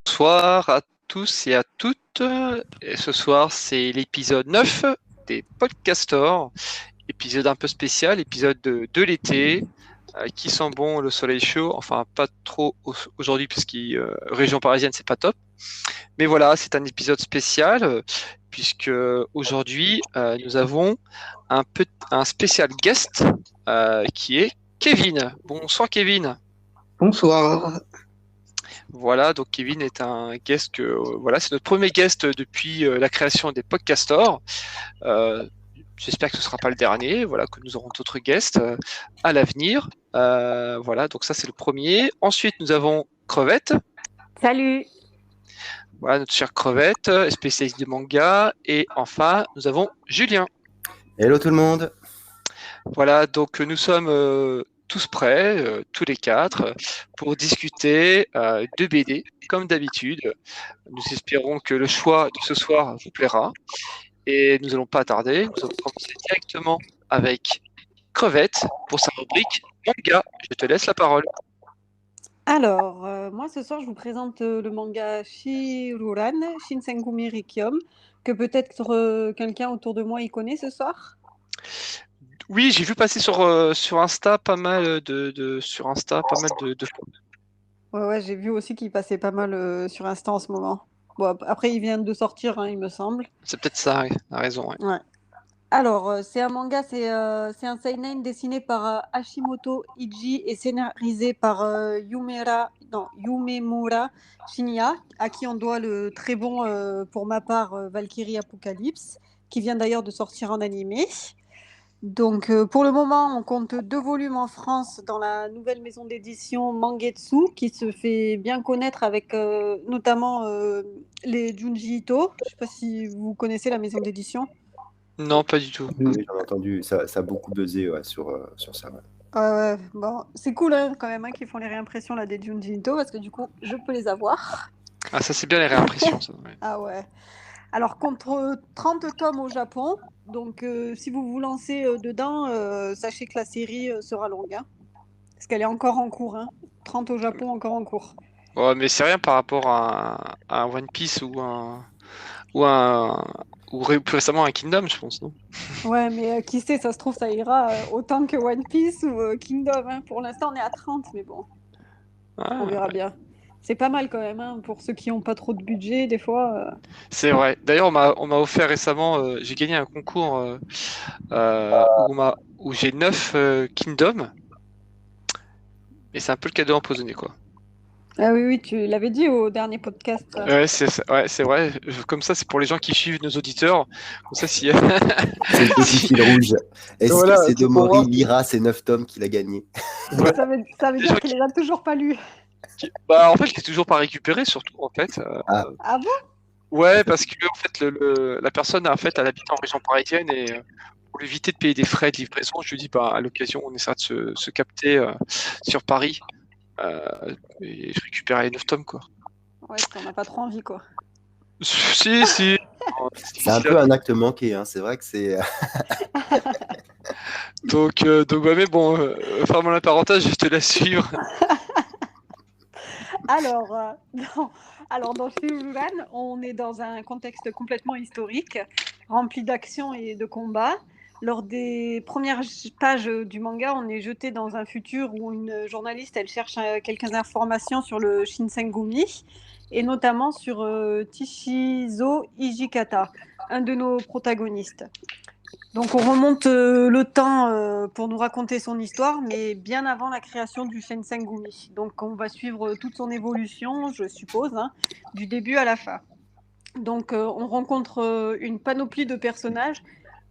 Bonsoir à tous et à toutes. Et ce soir, c'est l'épisode 9 des Podcastors. Épisode un peu spécial, épisode de l'été. Qui sent bon le soleil chaud. Enfin, pas trop aujourd'hui, puisque région parisienne, c'est pas top. Mais voilà, c'est un épisode spécial, puisque aujourd'hui, nous avons un spécial guest qui est Kevin. Bonsoir Kevin. Bonsoir. Voilà, donc Kevin est un guest voilà, c'est notre premier guest depuis la création des Podcastors. J'espère que ce ne sera pas le dernier, voilà, que nous aurons d'autres guests à l'avenir. Voilà, donc ça c'est le premier. Ensuite, nous avons Crevette. Salut. Voilà, notre chère Crevette, spécialiste de manga. Et enfin, nous avons Julien. Hello tout le monde. Voilà, donc nous sommes tous prêts, tous les quatre, pour discuter de BD, comme d'habitude. Nous espérons que le choix de ce soir vous plaira. Et nous n'allons pas tarder, nous allons commencer directement avec Crevette pour sa rubrique manga. Je te laisse la parole. Alors, moi ce soir je vous présente le manga Shiruran, Shinsengumi Rikyom, que peut-être quelqu'un autour de moi y connaît ce soir. Oui, j'ai vu passer sur Insta pas mal de fois. Ouais, j'ai vu aussi qu'il passait pas mal sur Insta en ce moment. Bon, après il vient de sortir, hein, il me semble. C'est peut-être ça, oui, t'as raison. Ouais. Ouais. Alors, c'est un manga, c'est un seinen dessiné par Hashimoto Iji et scénarisé par Yumemura Shinya, à qui on doit le très bon, pour ma part, Valkyrie Apocalypse, qui vient d'ailleurs de sortir en animé. Donc, pour le moment, on compte 2 volumes en France dans la nouvelle maison d'édition Mangetsu, qui se fait bien connaître avec notamment les Junji Ito. Je ne sais pas si vous connaissez la maison d'édition. Non, pas du tout. Oui, j'en ai entendu, ça a beaucoup buzzé sur ça. Ouais. Ouais, bon, c'est cool hein, quand même qu'ils font les réimpressions là, des Junji Ito, parce que du coup, je peux les avoir. Ah, ça c'est bien les réimpressions. Ça, ouais. Ah ouais. Alors, contre 30 tomes au Japon, donc si vous vous lancez dedans, sachez que la série sera longue, hein, parce qu'elle est encore en cours. Hein. 30 au Japon, encore en cours. Ouais, mais c'est rien par rapport à un One Piece ou plus récemment un Kingdom, je pense, non? Ouais, mais qui sait, ça se trouve, ça ira autant que One Piece ou Kingdom. Hein. Pour l'instant, on est à 30, mais bon, on verra bien. C'est pas mal quand même, hein, pour ceux qui n'ont pas trop de budget, des fois. C'est vrai. D'ailleurs, on m'a offert récemment, j'ai gagné un concours où j'ai 9 Kingdom. Et c'est un peu le cadeau empoisonné, quoi. Ah oui, tu l'avais dit au dernier podcast. Ouais, c'est vrai. Comme ça, c'est pour les gens qui suivent nos auditeurs. Comme ça, si... C'est le petit fil rouge. Est-ce Voilà, que c'est de Mori Lira, ces 9 tomes qu'il a gagné? Ouais. Ça veut dire qu'il les a toujours pas lus. Bah, en fait, je l'ai toujours pas récupéré, surtout, en fait. Ah bon? Ouais, parce que en fait, la personne, en fait, elle habite en région parisienne et pour lui éviter de payer des frais de livraison, je lui dis, bah, à l'occasion, on essaiera de se capter sur Paris et je récupère les 9 tomes, quoi. Ouais, on n'a pas trop envie, quoi. Si. C'est un peu un acte manqué, hein. C'est vrai que c'est. Donc ouais, mais bon, fermons la parenthèse, je te laisse suivre. Alors, dans Shiruran, on est dans un contexte complètement historique, rempli d'action et de combats. Lors des premières pages du manga, on est jeté dans un futur où une journaliste, elle cherche quelques informations sur le Shinsengumi, et notamment sur Tishizo Hijikata, un de nos protagonistes. Donc on remonte le temps pour nous raconter son histoire, mais bien avant la création du Shinsengumi. Donc on va suivre toute son évolution, je suppose, hein, du début à la fin. Donc on rencontre une panoplie de personnages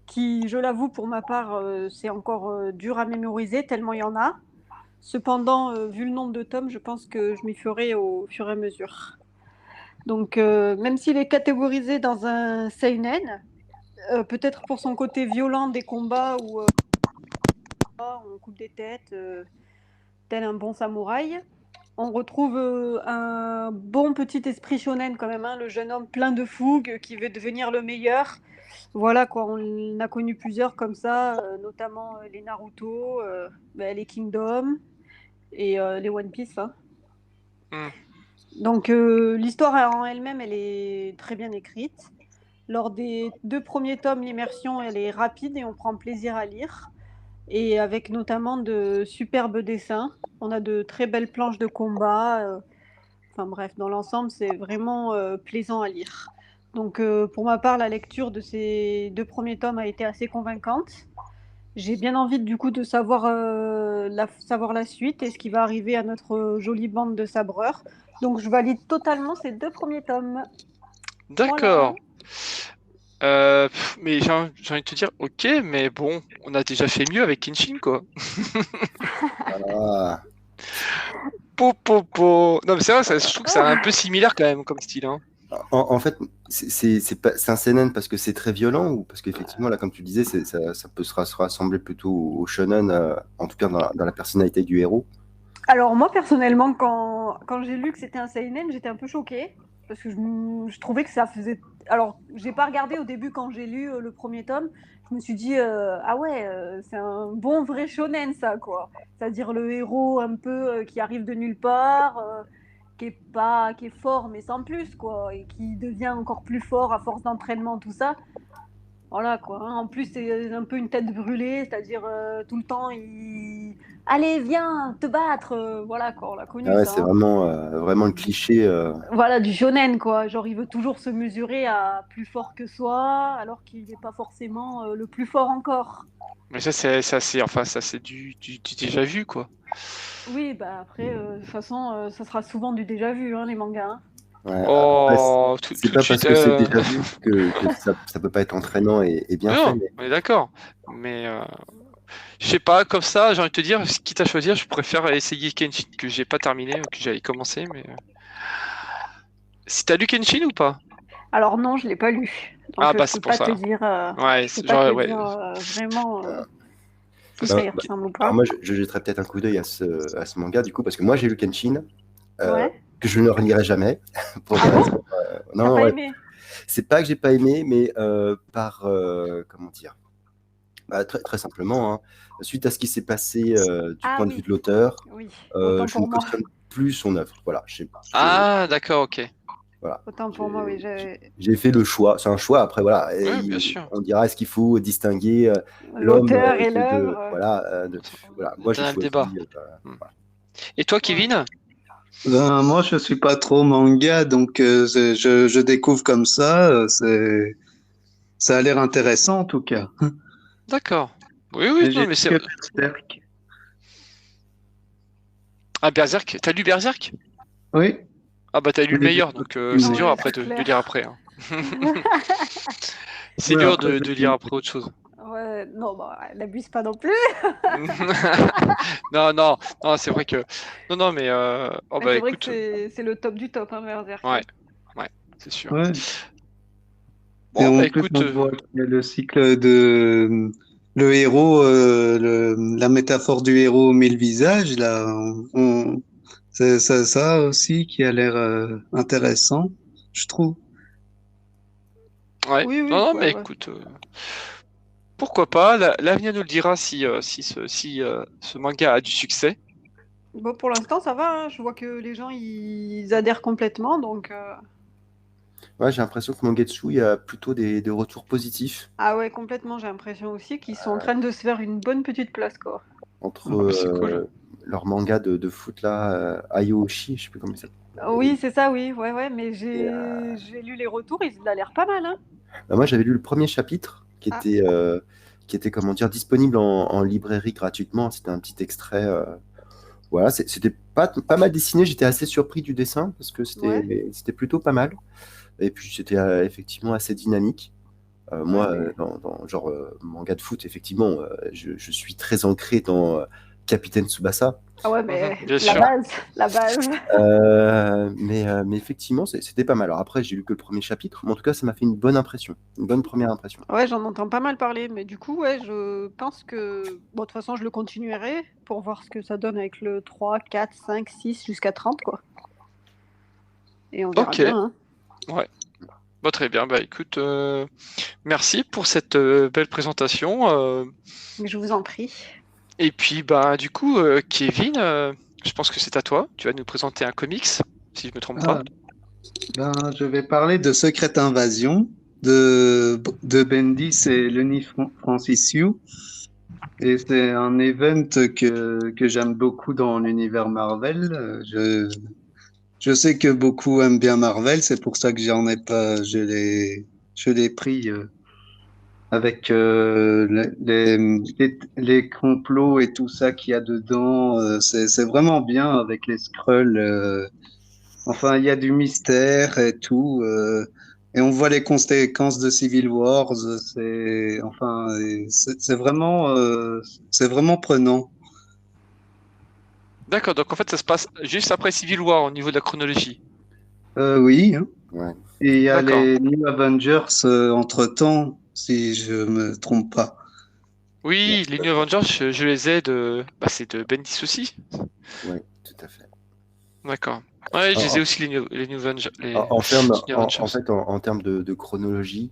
qui, je l'avoue, pour ma part, c'est encore dur à mémoriser, tellement il y en a. Cependant, vu le nombre de tomes, je pense que je m'y ferai au fur et à mesure. Donc même s'il est catégorisé dans un seinen, peut-être pour son côté violent des combats où on coupe des têtes, tel un bon samouraï. on retrouve un bon petit esprit shonen quand même, hein, le jeune homme plein de fougue qui veut devenir le meilleur. Voilà quoi, on a connu plusieurs comme ça, notamment les Naruto, les Kingdom et les One Piece, hein. Hmm. Donc l'histoire en elle-même, elle est très bien écrite. Lors des 2 premiers tomes, l'immersion, elle est rapide et on prend plaisir à lire. Et avec notamment de superbes dessins. On a de très belles planches de combat. Enfin bref, dans l'ensemble, c'est vraiment plaisant à lire. Donc pour ma part, la lecture de ces 2 premiers tomes a été assez convaincante. J'ai bien envie du coup de savoir la suite et ce qui va arriver à notre jolie bande de sabreurs. Donc je valide totalement ces 2 premiers tomes. Voilà. D'accord. Mais j'ai envie de te dire, ok, mais bon, on a déjà fait mieux avec Kenshin, quoi. Ah, Non, mais c'est vrai, je trouve que c'est un peu similaire quand même comme style, hein. en fait, c'est un seinen parce que c'est très violent ou parce qu'effectivement, là, comme tu disais, ça peut se rassembler plutôt au shonen, en tout cas dans la personnalité du héros. Alors moi personnellement, quand j'ai lu que c'était un seinen, j'étais un peu choquée parce que je trouvais que ça faisait. Alors j'ai pas regardé au début quand j'ai lu le premier tome. Je me suis dit ah ouais, c'est un bon vrai shonen ça quoi. C'est-à-dire le héros un peu qui arrive de nulle part, qui est fort mais sans plus quoi, et qui devient encore plus fort à force d'entraînement tout ça. Voilà quoi, hein. En plus, c'est un peu une tête brûlée, c'est-à-dire tout le temps, allez, viens te battre. Voilà quoi, on l'a Ah connu ouais, ça, c'est hein. vraiment le cliché. Voilà, du shonen quoi. Genre, il veut toujours se mesurer à plus fort que soi, alors qu'il n'est pas forcément le plus fort encore. Mais enfin, ça c'est du déjà vu, quoi. Oui, bah après, de toute façon, ça sera souvent du déjà vu, hein, les mangas, hein. Ouais, après, Oh, c'est tout de pas parce suite. que c'est déjà vu que ça peut pas être entraînant et bien fait. Non, on est d'accord. Mais je sais pas, comme ça, j'ai envie de te dire, quitte à choisir, je préfère essayer Kenshin que j'ai pas terminé, que j'avais commencé. Mais si t'as lu Kenshin ou pas? Alors non, je l'ai pas lu, Ah donc bah c'est pour ça. Ouais, je peux pas te ouais. dire vraiment si ça Bah, y ressemble ou alors pas. moi, je jetterai peut-être un coup d'œil à ce manga, du coup, parce que moi, j'ai lu Kenshin, Ouais. que je ne relirai jamais, pour des Ah bon? raisons. T'as Non, pas ouais. aimé? C'est pas que j'ai pas aimé, mais comment dire? Bah, très, très simplement, hein, suite à ce qui s'est passé du Ah point de vue oui, de l'auteur, oui, autant je ne pour moi. cautionne plus son œuvre. Voilà, Ah d'accord, ok. voilà, Autant pour moi, oui. j'ai fait le choix. C'est un choix. Après, voilà, Ouais, bien sûr. on dira est-ce qu'il faut distinguer l'homme L'auteur et l'œuvre. voilà, voilà. Moi, j'ai Éternel débat. choisi. Hmm. Voilà. Et toi, Ouais. Kevin? Ben, moi, je suis pas trop manga, donc je découvre comme ça. Ça a l'air intéressant en tout cas. D'accord. Oui, oui, Mais non, j'ai mais lu c'est. que Berserk. Ah, Berserk. T'as lu Berserk? Oui, Ah bah t'as lu le mais j'ai meilleur, pas donc c'est continué. dur Ouais, après c'est de lire clair. après, hein. C'est Ouais, dur après, de lire après autre chose. Ouais, non, bah, n'abuse pas non plus. Non, non, non, c'est vrai que. Non, non, mais. Oh Mais bah c'est vrai que écoute. c'est le top du top, hein, Berserk, Ouais, hein. ouais, c'est sûr. ouais. Et Bon, bah en plus, écoute. on voit qu'il y a le cycle de le héros, la métaphore du héros aux mille visages, là. C'est ça aussi qui a l'air intéressant, je trouve. Ouais, Oui, non, oui, non, ouais, mais ouais. écoute. Pourquoi pas? L'avenir nous le dira si ce manga a du succès. Bon, pour l'instant, ça va, hein. Je vois que les gens, ils adhèrent complètement, donc... Ouais, j'ai l'impression que Mangetsu, il y a plutôt des retours positifs Ah ouais, complètement, j'ai l'impression aussi qu'ils sont en train de se faire une bonne petite place, quoi. entre Ah bah c'est cool. leur manga de foot là, Ayoshi, je sais plus comment il s'appelle. Oui, c'est ça, oui, ouais, ouais, mais Et, j'ai lu les retours, il a l'air pas mal, hein. bah, moi, j'avais lu le premier chapitre Ah, qui était comment dire, disponible en librairie gratuitement. C'était un petit extrait. Voilà, c'était pas mal dessiné. J'étais assez surpris du dessin parce que ouais, c'était plutôt pas mal. Et puis, c'était effectivement assez dynamique. ouais, Moi, mais... dans genre manga de foot, effectivement, je suis très ancré dans Capitaine Tsubasa. Ah ouais, mais Bien sûr. la base. Mais effectivement, c'était pas mal. Alors après, j'ai lu que le premier chapitre, mais en tout cas, ça m'a fait une bonne impression, une bonne première impression. Ouais, j'en entends pas mal parler, mais du coup, ouais, je pense que bon, de toute façon, je le continuerai pour voir ce que ça donne avec le 3, 4, 5, 6 jusqu'à 30, quoi. Et on verra Ok. bien, hein. Ouais. Bon, très bien. Bah écoute, merci pour cette belle présentation. Mais je vous en prie. Et puis bah du coup, Kevin, je pense que c'est à toi. Tu vas nous présenter un comics, si je me trompe pas. Ah, ben, je vais parler de Secret Invasion de Bendis et Lenny Francis Yu. Et c'est un event que j'aime beaucoup dans l'univers Marvel. Je sais que beaucoup aiment bien Marvel, c'est pour ça que j'en ai pas, je l'ai pris avec les complots et tout ça qu'il y a dedans. C'est vraiment bien avec les Skrulls. Enfin, il y a du mystère et tout. Et on voit les conséquences de Civil Wars. C'est vraiment prenant. D'accord. Donc en fait, ça se passe juste après Civil War au niveau de la chronologie. Oui, hein. Ouais. Et il y a D'accord. les New Avengers entre-temps, si je me trompe pas. Oui, les New Avengers, je les ai de. Bah, c'est de Bendis aussi. Ouais, tout à fait. D'accord. Ouais, je les ai En, aussi les New Avengers. en termes, New en Avengers. fait, en termes de chronologie,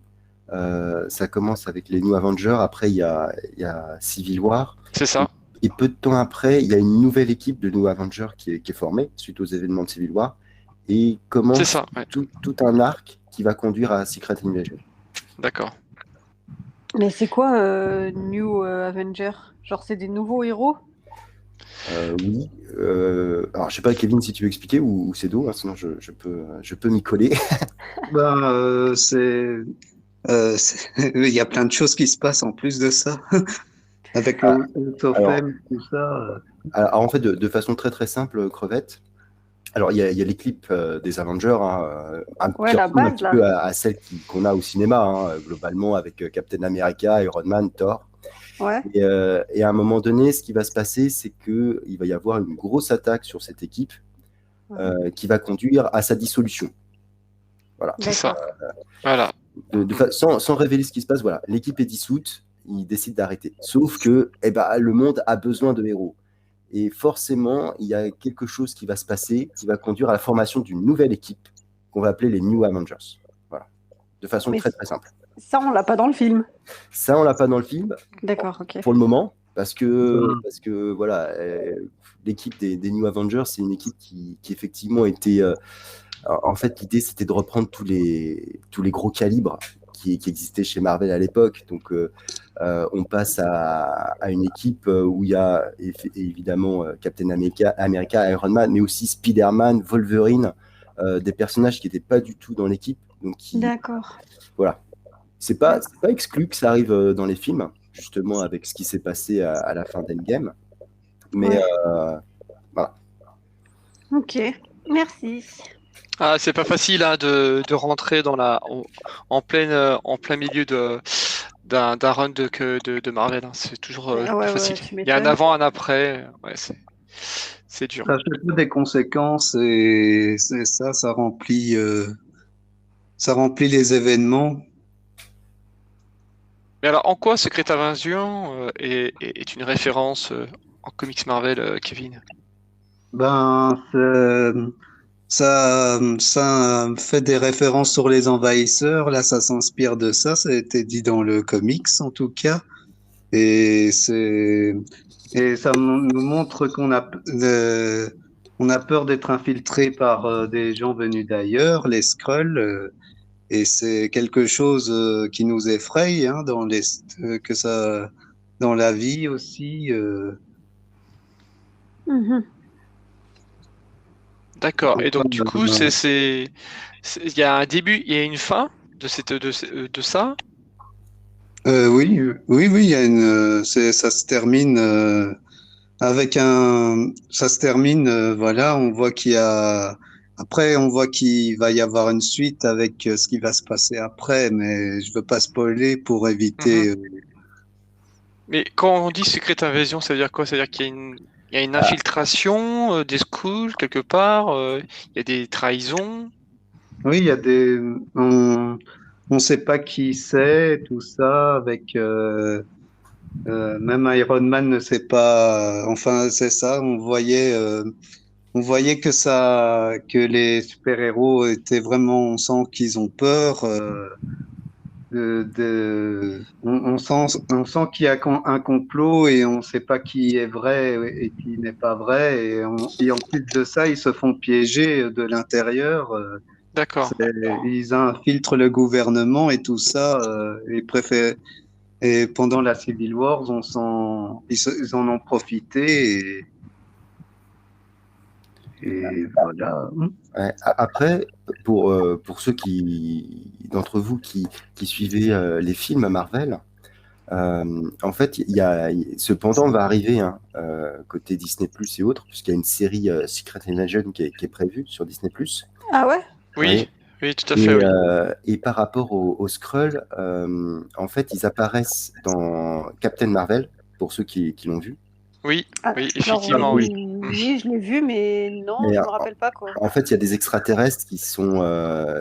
ça commence avec les New Avengers. Après, il y a Civil War. C'est Et, ça. et peu de temps après, il y a une nouvelle équipe de New Avengers qui est formée suite aux événements de Civil War et C'est commence ça. Ouais. tout un arc qui va conduire à Secret Invasion. D'accord. Mais c'est quoi New Avenger? Genre, c'est des nouveaux héros? Oui. Alors, je sais pas, Kevin, si tu veux expliquer ou c'est d'eau, hein, sinon je peux m'y coller. Ben, il y a plein de choses qui se passent en plus de ça, avec Ah, le alors, Autofem, tout ça. en fait, de façon très très simple, Crevette. Alors, il y a les clips des Avengers, hein, Ouais, qui la ressemblent un base, petit là. peu à celles qu'on a au cinéma, hein, globalement, avec Captain America, Iron Man, Thor. Ouais. Et à un moment donné, ce qui va se passer, c'est qu'il va y avoir une grosse attaque sur cette équipe qui va conduire à sa dissolution. Voilà. C'est ça. D'accord. Voilà. Sans révéler ce qui se passe, voilà, l'équipe est dissoute, il décide d'arrêter. Sauf que le monde a besoin de héros. Et forcément, il y a quelque chose qui va se passer qui va conduire à la formation d'une nouvelle équipe qu'on va appeler les New Avengers. Voilà. De façon Mais très très simple. ça, on l'a pas dans le film. Ça, on l'a pas dans le film D'accord, ok. pour le moment, parce que, Ben, voilà, l'équipe des New Avengers, c'est une équipe qui effectivement était. En fait, l'idée, c'était de reprendre tous les gros calibres qui existaient chez Marvel à l'époque. Donc, on passe à une équipe où il y a évidemment Captain America, Iron Man, mais aussi Spider-Man, Wolverine, des personnages qui n'étaient pas du tout dans l'équipe. Donc, D'accord. voilà. C'est pas exclu que ça arrive dans les films, justement, avec ce qui s'est passé à la fin d'Endgame. Mais Ouais. voilà. Ok. Merci. Ah, c'est pas facile hein, de rentrer dans en plein milieu d'un run de Marvel. Hein. C'est toujours Ouais, pas ouais, facile. tu Il y a un m'étonnes. avant, un après. Ouais, c'est dur. ça fait peu des conséquences et ça remplit les événements. Mais alors, en quoi Secret Invasion est une référence en comics Marvel, Kevin? Ben, ça fait des références sur les envahisseurs. Là, ça s'inspire de ça. Ça a été dit dans le comics, en tout cas. Et ça nous montre on a peur d'être infiltré par des gens venus d'ailleurs, les Skrulls. Et c'est quelque chose qui nous effraie, hein, que ça, dans la vie aussi. Mhm. D'accord. Et donc, du coup, Euh, il y a un début, il y a une fin de ça? oui, il y a ça se termine ça se termine, voilà, on voit après, on voit qu'il va y avoir une suite avec ce qui va se passer après, mais je veux pas spoiler pour Mhm. éviter. Mais quand on dit Secret Invasion, ça veut dire quoi? Ça veut dire qu'il y a une infiltration des Skrulls quelque part, il y a des trahisons. Oui, il y a des. On sait pas qui c'est, tout ça, avec. Même Iron Man ne sait pas. Enfin, c'est ça. On voyait que que les super-héros étaient vraiment. On sent qu'ils ont peur. On sent qu'il y a un complot et on ne sait pas qui est vrai et qui n'est pas vrai. Et en plus de ça, ils se font piéger de l'intérieur. D'accord. Ils infiltrent le gouvernement et tout ça. Et pendant la Civil Wars, ils en ont profité. Et voilà. Ouais. Après, pour ceux d'entre vous qui suivaient les films Marvel, en fait, cependant va arriver côté Disney Plus et autres, puisqu'il y a une série Secret Invasion qui est prévue sur Disney Plus. Ah ouais? Oui, oui, tout à fait, oui. Et par rapport aux Skrulls, en fait, ils apparaissent dans Captain Marvel, pour ceux qui l'ont vu. Oui, Ah, oui, alors, effectivement, oui. oui, je l'ai vu, mais non, Mais, je me rappelle pas quoi. En fait, il y a des extraterrestres qui sont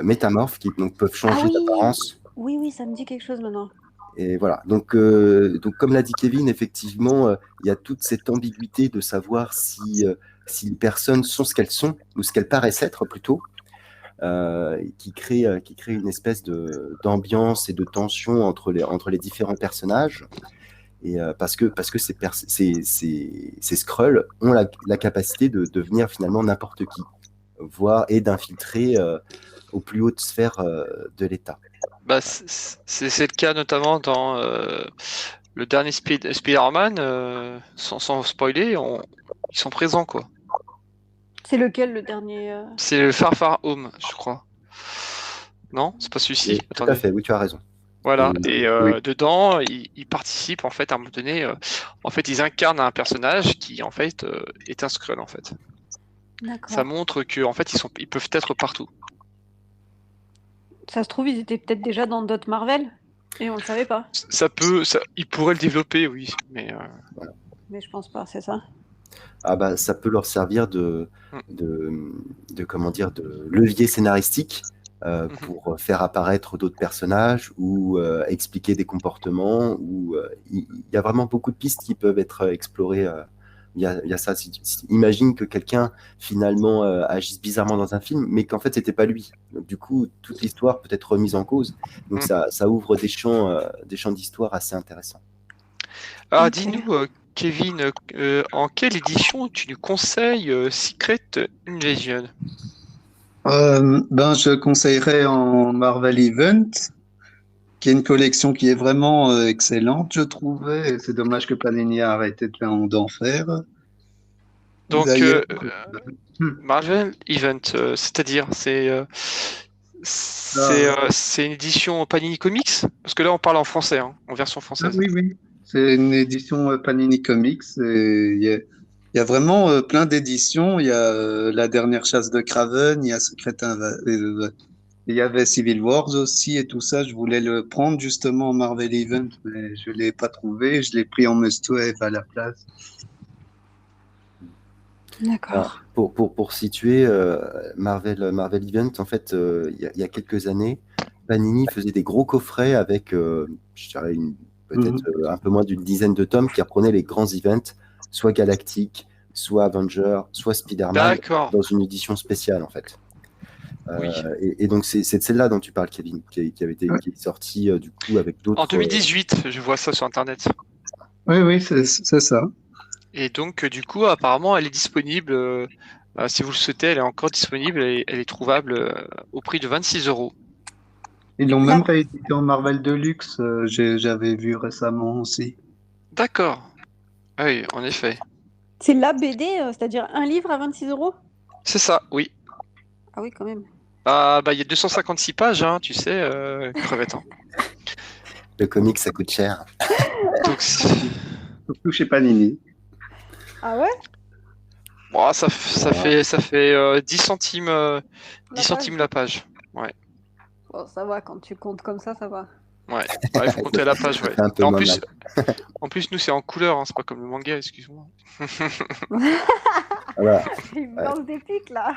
métamorphes, qui donc, peuvent changer Ah oui. d'apparence. Oui, oui, ça me dit quelque chose maintenant. Et voilà. Donc, comme l'a dit Kevin, effectivement, il y a toute cette ambiguïté de savoir si les personnes sont ce qu'elles sont, ou ce qu'elles paraissent être plutôt, qui crée une espèce d'ambiance et de tension entre les différents personnages. Et parce que ces Skrulls ont la capacité de devenir finalement n'importe qui, voire et d'infiltrer aux plus hautes sphères de l'État. Bah, c'est le cas notamment dans le dernier Spider-Man, sans spoiler, ils sont présents, quoi. C'est lequel le dernier C'est le Far Far Home, je crois. Non, c'est pas celui-ci. Tout à fait, oui, tu as raison. Voilà, et oui. dedans, ils participent, en fait, à un moment donné, en fait, ils incarnent un personnage qui, en fait, est un Skrull, en fait. D'accord. Ça montre que, en fait, ils peuvent être partout. Ça se trouve, ils étaient peut-être déjà dans d'autres Marvel et on le savait pas. Ils pourraient le développer, oui, mais Mais je pense pas, c'est ça. Ah bah, ça peut leur servir comment dire, de levier scénaristique pour faire apparaître d'autres personnages ou expliquer des comportements. Il y a vraiment beaucoup de pistes qui peuvent être explorées via ça. Imagine que quelqu'un finalement agisse bizarrement dans un film, mais qu'en fait c'était pas lui. Donc, du coup, toute l'histoire peut être remise en cause. Donc ça ouvre des champs d'histoire assez intéressants. Alors, Ok. dis-nous, Kevin, en quelle édition tu nous conseilles Secret Invasion? Je conseillerais en Marvel Event, qui est une collection qui est vraiment excellente, je trouvais. Et c'est dommage que Panini a arrêté d'en faire. Donc, D'ailleurs, Marvel Event, c'est-à-dire, c'est une édition Panini Comics? Parce que là, on parle en français, hein, en version française. oui, oui, c'est une édition Panini Comics. Et il y a vraiment plein d'éditions. Il y a La Dernière Chasse de Kraven, il y a il y avait Civil Wars aussi et tout ça. Je voulais le prendre justement en Marvel Event, mais je l'ai pas trouvé. Je l'ai pris en must-have à la place. D'accord. Pour situer Marvel Event, en fait, il y a quelques années, Panini faisait des gros coffrets avec, je dirais, peut-être un peu moins d'une dizaine de tomes qui reprenaient les grands events, soit Galactic, soit Avenger, soit Spider-Man, D'accord. dans une édition spéciale, en fait. Oui. Et donc, c'est de celle-là dont tu parles, Kevin, qui est sortie du coup avec d'autres. En 2018, je vois ça sur Internet. Oui, c'est ça. Et donc, du coup, apparemment, elle est disponible. Si vous le souhaitez, elle est encore disponible et elle est trouvable au prix de 26 €. Ils l'ont même réédité en Marvel Deluxe, j'avais vu récemment aussi. D'accord. Ah oui, en effet. C'est la BD, c'est-à-dire un livre à 26 €? C'est ça, oui. Ah oui, quand même. Il y a 256 pages, hein, tu sais, crevette. Hein. Le comic, ça coûte cher. Donc, Surtout chez Panini. Ah ouais? bon, ça fait 10 centimes, 10 centimes la page. Ouais. Bon, ça va, quand tu comptes comme ça va. Ouais, il faut compter la page, Ça ouais. fait un peu Et moins mal. en plus, nous, c'est en couleur, hein, c'est pas comme le manga, excuse-moi. Ah, voilà. Il me Ouais. lance des pics là.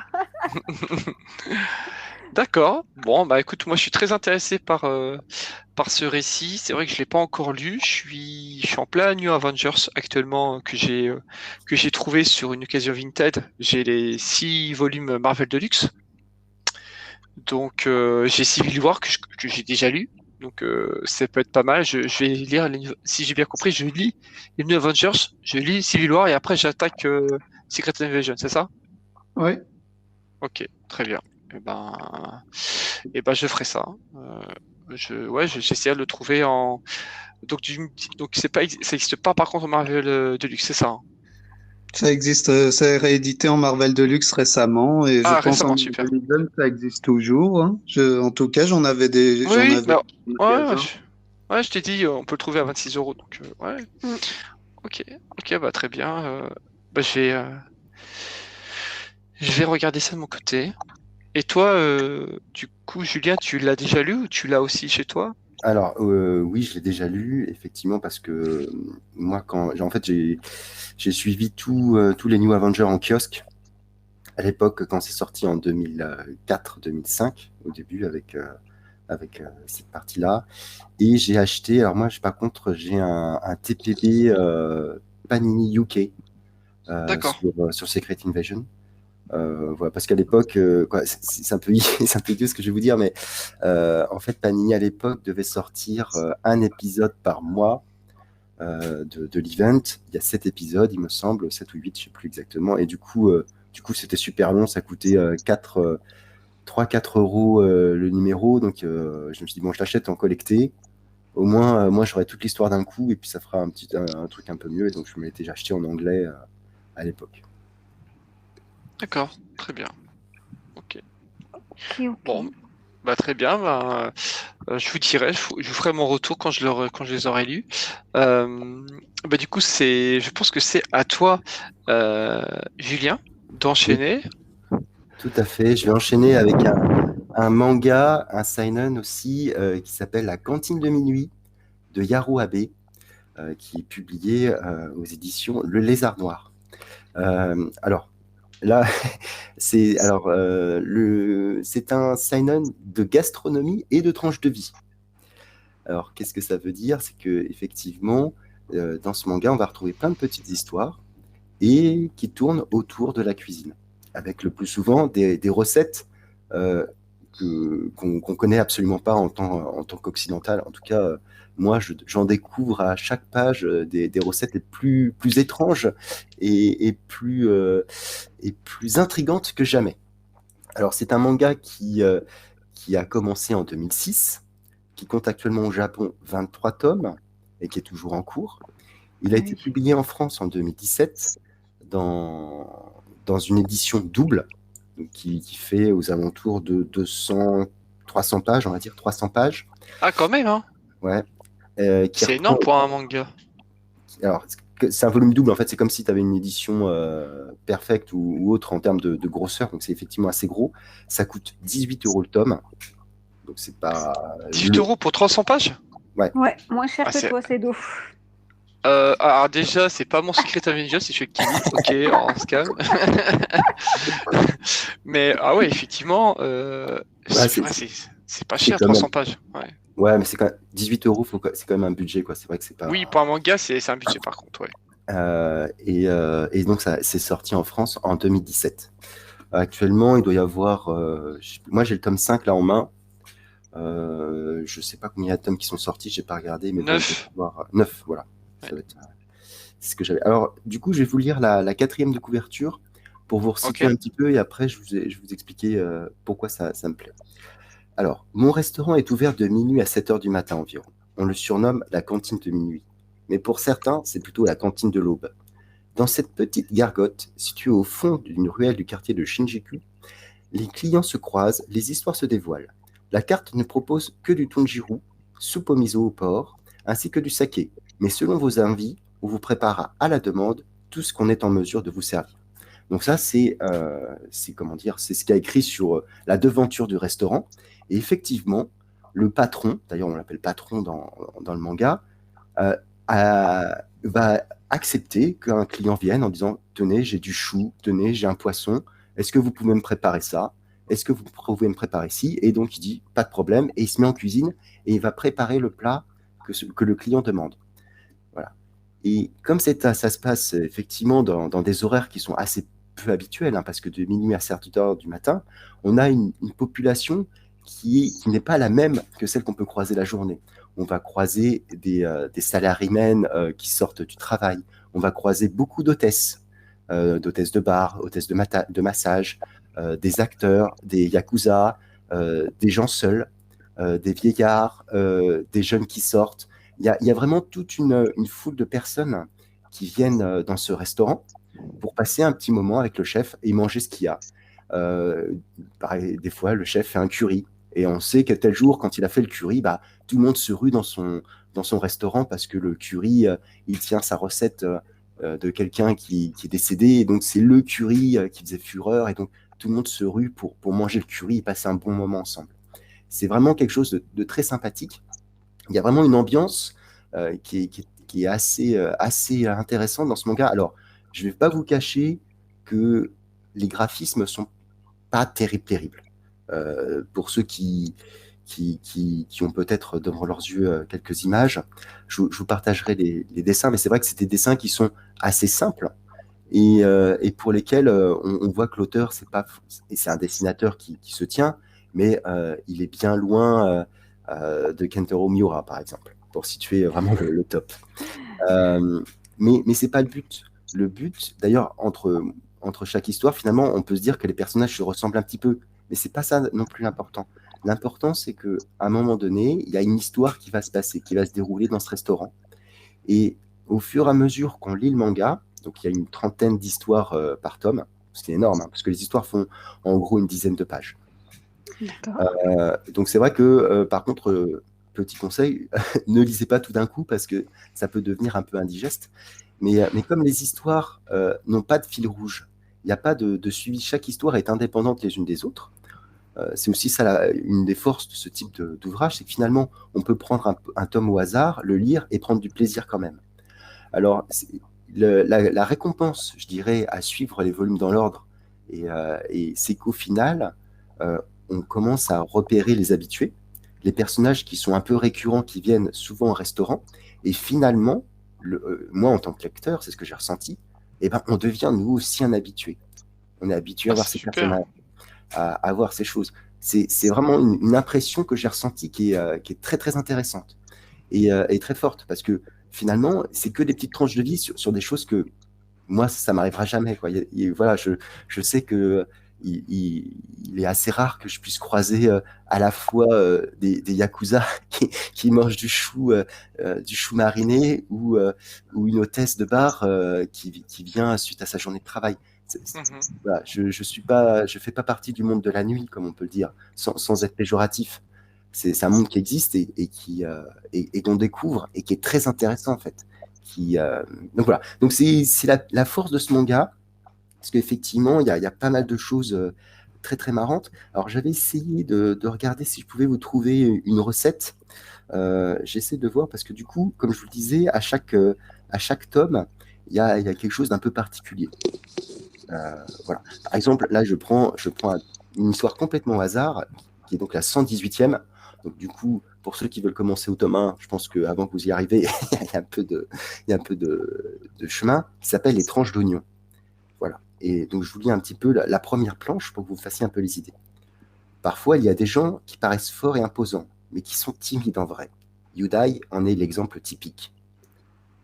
D'accord. Bon, bah écoute, moi, je suis très intéressé par ce récit. C'est vrai que je l'ai pas encore lu. Je suis en plein New Avengers actuellement que j'ai trouvé sur une occasion Vinted. J'ai les 6 volumes Marvel Deluxe. Donc, j'ai Civil War que j'ai déjà lu. Donc, ça peut être pas mal. Je vais lire, si j'ai bien compris, je lis les New Avengers, je lis Civil War et après j'attaque Secret Invasion, c'est ça? Ouais. Ok, très bien. Et ben, je ferai ça. J'essaierai de le trouver en. Donc ça existe pas par contre au Marvel Deluxe, c'est ça, hein? Ça existe, c'est réédité en Marvel Deluxe récemment et je Ah, pense en récemment, super. Marvel Legends, ça existe toujours, hein. En tout cas, Oui, j'en oui, avais bah, au ouais, magasin. ouais, je t'ai dit, on peut le trouver à 26 €. Donc, ouais, Mm. ok, ok, bah très bien. Bah, je vais regarder ça de mon côté. Et toi, du coup, Julien, tu l'as déjà lu ou tu l'as aussi chez toi? Alors, oui, je l'ai déjà lu, effectivement, parce que moi, en fait, j'ai suivi tous les New Avengers en kiosque à l'époque, quand c'est sorti en 2004-2005, au début, avec cette partie-là. Et j'ai acheté, alors moi, par contre, j'ai un TPB Panini UK D'accord. sur Secret Invasion. Voilà, parce qu'à l'époque, quoi, c'est un peu, c'est un peu idiot ce que je vais vous dire, mais en fait, Panini à l'époque devait sortir un épisode par mois de l'event. Il y a 7 épisodes, il me semble, 7 ou 8, je ne sais plus exactement. Et du coup c'était super long, ça coûtait 3-4 euros le numéro. Donc je me suis dit, bon, je l'achète en collecté. Au moins, moi, j'aurai toute l'histoire d'un coup et puis ça fera un truc un peu mieux. Et donc, je me l'étais acheté en anglais à l'époque. D'accord, très bien. Ok. Ok, ok. Bon, bah très bien. Bah, je vous dirai, je vous ferai mon retour quand je les aurai lus. Bah du coup, je pense que c'est à toi, Julien, Oui, d'enchaîner. tout à fait. Je vais enchaîner avec un manga, un seinen aussi, qui s'appelle La cantine de minuit de Yaro Abe, qui est publié aux éditions Le Lézard Noir. Alors, là, c'est un seinen de gastronomie et de tranche de vie. Alors, qu'est-ce que ça veut dire? C'est que effectivement, dans ce manga, on va retrouver plein de petites histoires et qui tournent autour de la cuisine, avec le plus souvent des recettes euh, qu'on connaît absolument pas en tant qu'occidental. En tout cas, moi, j'en découvre à chaque page des recettes les plus étranges et plus intrigantes que jamais. Alors, c'est un manga qui a commencé en 2006, qui compte actuellement au Japon 23 tomes et qui est toujours en cours. Il a été Oui. publié en France en 2017 dans une édition double donc qui fait aux alentours de 300 pages, on va dire 300 pages. Ah, quand même, hein. Ouais. Qui C'est reprend. énorme pour un manga. Alors, c'est un volume double, en fait, c'est comme si tu avais une édition perfecte ou autre en termes de grosseur, donc c'est effectivement assez gros. Ça coûte 18 euros le tome, donc c'est pas 18 € pour 300 pages? Ouais. Ouais, moins cher Ah, que toi, c'est d'eau. alors déjà, c'est pas mon Secret Avenger, c'est chez Kimi. Ok, on se calme. Mais ah ouais, effectivement, Ouais, c'est pas c'est cher, quand même. 300 pages. Ouais. Ouais, mais c'est quand même 18 euros, c'est quand même un budget, quoi. C'est vrai que c'est Oui, pas. pour un manga, c'est un budget par contre, ouais. Et donc, ça, c'est sorti en France en 2017. Actuellement, il doit y avoir. Moi, j'ai le tome 5 là en main. Je sais pas combien il y a de tomes qui sont sortis, j'ai pas regardé, mais bon, il doit y 9. avoir 9, voilà. Ouais. Ça va être, c'est ce que j'avais. Alors, du coup, je vais vous lire la quatrième de couverture pour vous Ok. resituer un petit peu et après, je vais vous expliquer pourquoi ça me plaît. Alors, mon restaurant est ouvert de minuit à 7 heures du matin environ. On le surnomme la cantine de minuit. Mais pour certains, c'est plutôt la cantine de l'aube. Dans cette petite gargote, située au fond d'une ruelle du quartier de Shinjuku, les clients se croisent, les histoires se dévoilent. La carte ne propose que du tonjiru, soupe au miso au porc, ainsi que du saké. Mais selon vos envies, on vous préparera à la demande tout ce qu'on est en mesure de vous servir. Donc ça, c'est comment dire, c'est ce qu'il y a écrit sur la devanture du restaurant. Et effectivement, le patron, d'ailleurs on l'appelle patron dans le manga, va accepter qu'un client vienne en disant « Tenez, j'ai du chou, tenez, j'ai un poisson, est-ce que vous pouvez me préparer ça? Est-ce que vous pouvez me préparer ci ?» Et donc il dit « Pas de problème » et il se met en cuisine et il va préparer le plat que le client demande. Voilà. Et comme ça se passe effectivement dans des horaires qui sont assez peu habituels, hein, parce que de minuit à 7h du matin, on a une population qui n'est pas la même que celle qu'on peut croiser la journée. On va croiser des salarymen qui sortent du travail. On va croiser beaucoup d'hôtesses de bar, hôtesses de massage, des acteurs, des yakuza, des gens seuls, des vieillards, des jeunes qui sortent. Il y a vraiment toute une foule de personnes qui viennent dans ce restaurant pour passer un petit moment avec le chef et manger ce qu'il y a. Pareil, des fois, le chef fait un curry. Et on sait que tel jour, quand il a fait le curry, bah, tout le monde se rue dans son restaurant parce que le curry, il tient sa recette de quelqu'un qui est décédé. Et donc, c'est le curry qui faisait fureur. Et donc, tout le monde se rue pour manger le curry et passer un bon moment ensemble. C'est vraiment quelque chose de très sympathique. Il y a vraiment une ambiance qui est assez intéressante dans ce manga. Alors, je ne vais pas vous cacher que les graphismes ne sont pas terribles. Pour ceux qui ont peut-être devant leurs yeux quelques images, je vous partagerai les dessins, mais c'est vrai que c'est des dessins qui sont assez simples et pour lesquels on voit que l'auteur, c'est un dessinateur qui se tient, mais il est bien loin de Kentaro Miura, par exemple, pour situer vraiment le top. Mais c'est pas le but. Le but, d'ailleurs, entre chaque histoire, finalement, on peut se dire que les personnages se ressemblent un petit peu, mais c'est pas ça non plus l'important. L'important, c'est qu'à un moment donné, il y a une histoire qui va se passer, qui va se dérouler dans ce restaurant. Et au fur et à mesure qu'on lit le manga, donc il y a une trentaine d'histoires par tome, ce qui est énorme, hein, parce que les histoires font en gros une dizaine de pages. Donc c'est vrai que, par contre, petit conseil, ne lisez pas tout d'un coup parce que ça peut devenir un peu indigeste. Mais comme les histoires n'ont pas de fil rouge, il n'y a pas de suivi, chaque histoire est indépendante les unes des autres. C'est aussi ça une des forces de ce type d'ouvrage, c'est que finalement, on peut prendre un tome au hasard, le lire et prendre du plaisir quand même. Alors, la récompense, je dirais, à suivre les volumes dans l'ordre, et c'est qu'au final, on commence à repérer les habitués, les personnages qui sont un peu récurrents, qui viennent souvent au restaurant, et finalement, moi en tant que lecteur, c'est ce que j'ai ressenti, et ben, on devient nous aussi un habitué. On est habitué à voir ces personnages, à voir ces choses. C'est vraiment une impression que j'ai ressentie qui est très très intéressante et très forte, parce que finalement, c'est que des petites tranches de vie sur des choses que moi, ça m'arrivera jamais, quoi. Voilà, je sais que il est assez rare que je puisse croiser à la fois des yakuza qui mangent du chou mariné ou une hôtesse de bar qui vient suite à sa journée de travail. Voilà, je fais pas partie du monde de la nuit, comme on peut le dire, sans être péjoratif. C'est un monde qui existe et qu'on découvre et qui est très intéressant en fait. Donc voilà. Donc c'est la force de ce manga, parce qu'effectivement il y a pas mal de choses très très marrantes. Alors j'avais essayé de regarder si je pouvais vous trouver une recette. J'essaie de voir parce que du coup, comme je vous le disais, à chaque tome, il y a quelque chose d'un peu particulier. Voilà. Par exemple, là je prends une histoire complètement au hasard, qui est donc la 118e. Donc du coup, pour ceux qui veulent commencer au tome 1, je pense qu'avant que vous y arriviez, il y a un peu de chemin, qui s'appelle Les tranches d'oignon. Voilà. Et donc je vous lis un petit peu la première planche pour que vous fassiez un peu les idées. Parfois, il y a des gens qui paraissent forts et imposants, mais qui sont timides en vrai. Yudai en est l'exemple typique.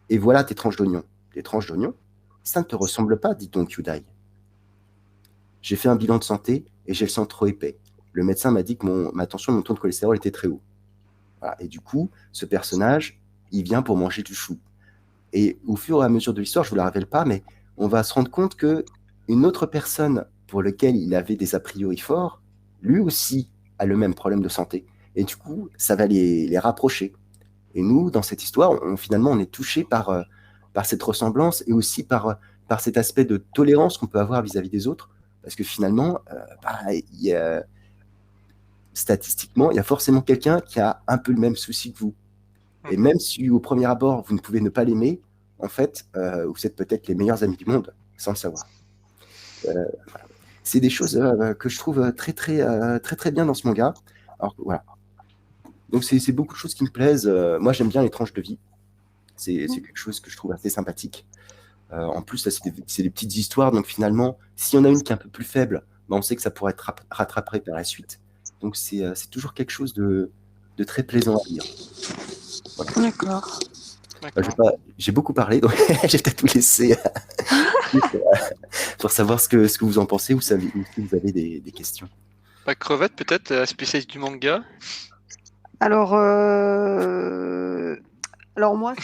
Et voilà tes tranches d'oignon. Les tranches d'oignon, ça ne te ressemble pas, dit donc Yudai. J'ai fait un bilan de santé et j'ai le sang trop épais. Le médecin m'a dit que mon taux de cholestérol était très haut. Voilà. Et du coup, ce personnage, il vient pour manger du chou. Et au fur et à mesure de l'histoire, je ne vous la révèle pas, mais on va se rendre compte qu'une autre personne pour laquelle il avait des a priori forts, lui aussi a le même problème de santé. Et du coup, ça va les rapprocher. Et nous, dans cette histoire, finalement, on est touché par cette ressemblance et aussi par cet aspect de tolérance qu'on peut avoir vis-à-vis des autres. Parce que finalement, statistiquement, il y a forcément quelqu'un qui a un peu le même souci que vous. Et même si au premier abord, vous ne pouvez ne pas l'aimer, en fait, vous êtes peut-être les meilleurs amis du monde, sans le savoir. Voilà. C'est des choses que je trouve très bien dans ce manga. Alors voilà. Donc c'est beaucoup de choses qui me plaisent. Moi, j'aime bien les tranches de vie. C'est quelque chose que je trouve assez sympathique. En plus, là, c'est des petites histoires. Donc finalement, s'il y en a une qui est un peu plus faible, on sait que ça pourrait être rattrapé par la suite. Donc c'est toujours quelque chose de très plaisant à lire. Voilà. D'accord. J'ai beaucoup parlé, donc j'ai peut-être vous laisser pour savoir ce que vous en pensez ou si vous avez des questions. Crevette, peut-être, la spécialiste du manga. Alors moi,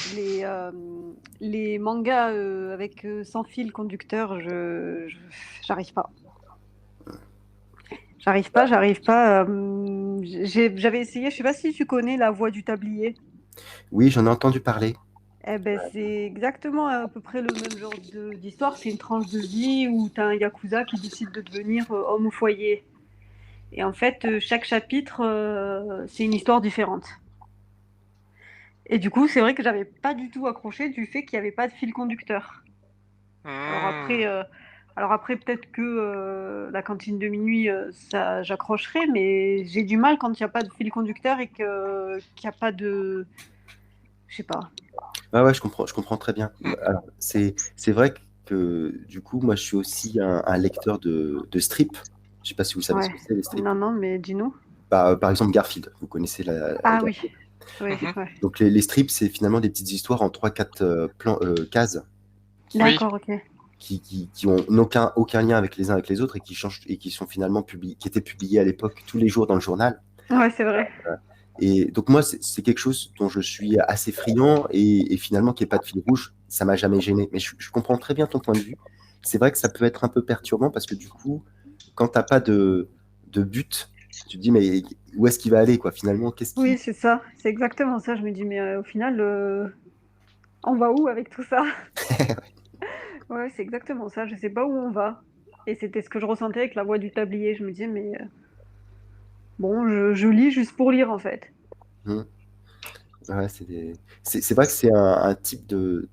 les mangas avec sans fil conducteur, j'arrive pas. J'arrive pas. J'avais essayé, je sais pas si tu connais La Voix du Tablier. Oui, j'en ai entendu parler. Eh ben, c'est exactement à peu près le même genre d'histoire. C'est une tranche de vie où tu as un yakuza qui décide de devenir homme au foyer. Et en fait, chaque chapitre, c'est une histoire différente. Et du coup, c'est vrai que j'avais pas du tout accroché du fait qu'il n'y avait pas de fil conducteur. Alors après, peut-être que la cantine de minuit, ça, j'accrocherai, mais j'ai du mal quand il n'y a pas de fil conducteur et qu'il n'y a pas de... Je sais pas. Ouais, je comprends très bien. Alors, c'est vrai que du coup, moi, je suis aussi un lecteur de strip. Je sais pas si vous savez ce que c'est, les strips. Non, mais dis-nous. Par exemple, Garfield. Vous connaissez Ah Garfield. Oui. Donc, les strips, c'est finalement des petites histoires en 3-4 cases. D'accord, ok. Qui ont aucun lien avec les uns avec les autres et qui changent et qui sont finalement qui étaient publiés à l'époque tous les jours dans le journal. Ouais, c'est vrai. Et donc moi, c'est quelque chose dont je suis assez friand et finalement qu'il n'y ait pas de fil rouge, ça m'a jamais gêné. Mais je comprends très bien ton point de vue. C'est vrai que ça peut être un peu perturbant parce que du coup, quand tu n'as pas de but, tu te dis mais où est-ce qu'il va aller quoi finalement Oui, c'est ça. C'est exactement ça. Je me dis mais au final, on va où avec tout ça? Ouais, c'est exactement ça. Je sais pas où on va. Et c'était ce que je ressentais avec La Voix du Tablier. Je me disais mais bon, je lis juste pour lire en fait. Ouais, c'est vrai que c'est un type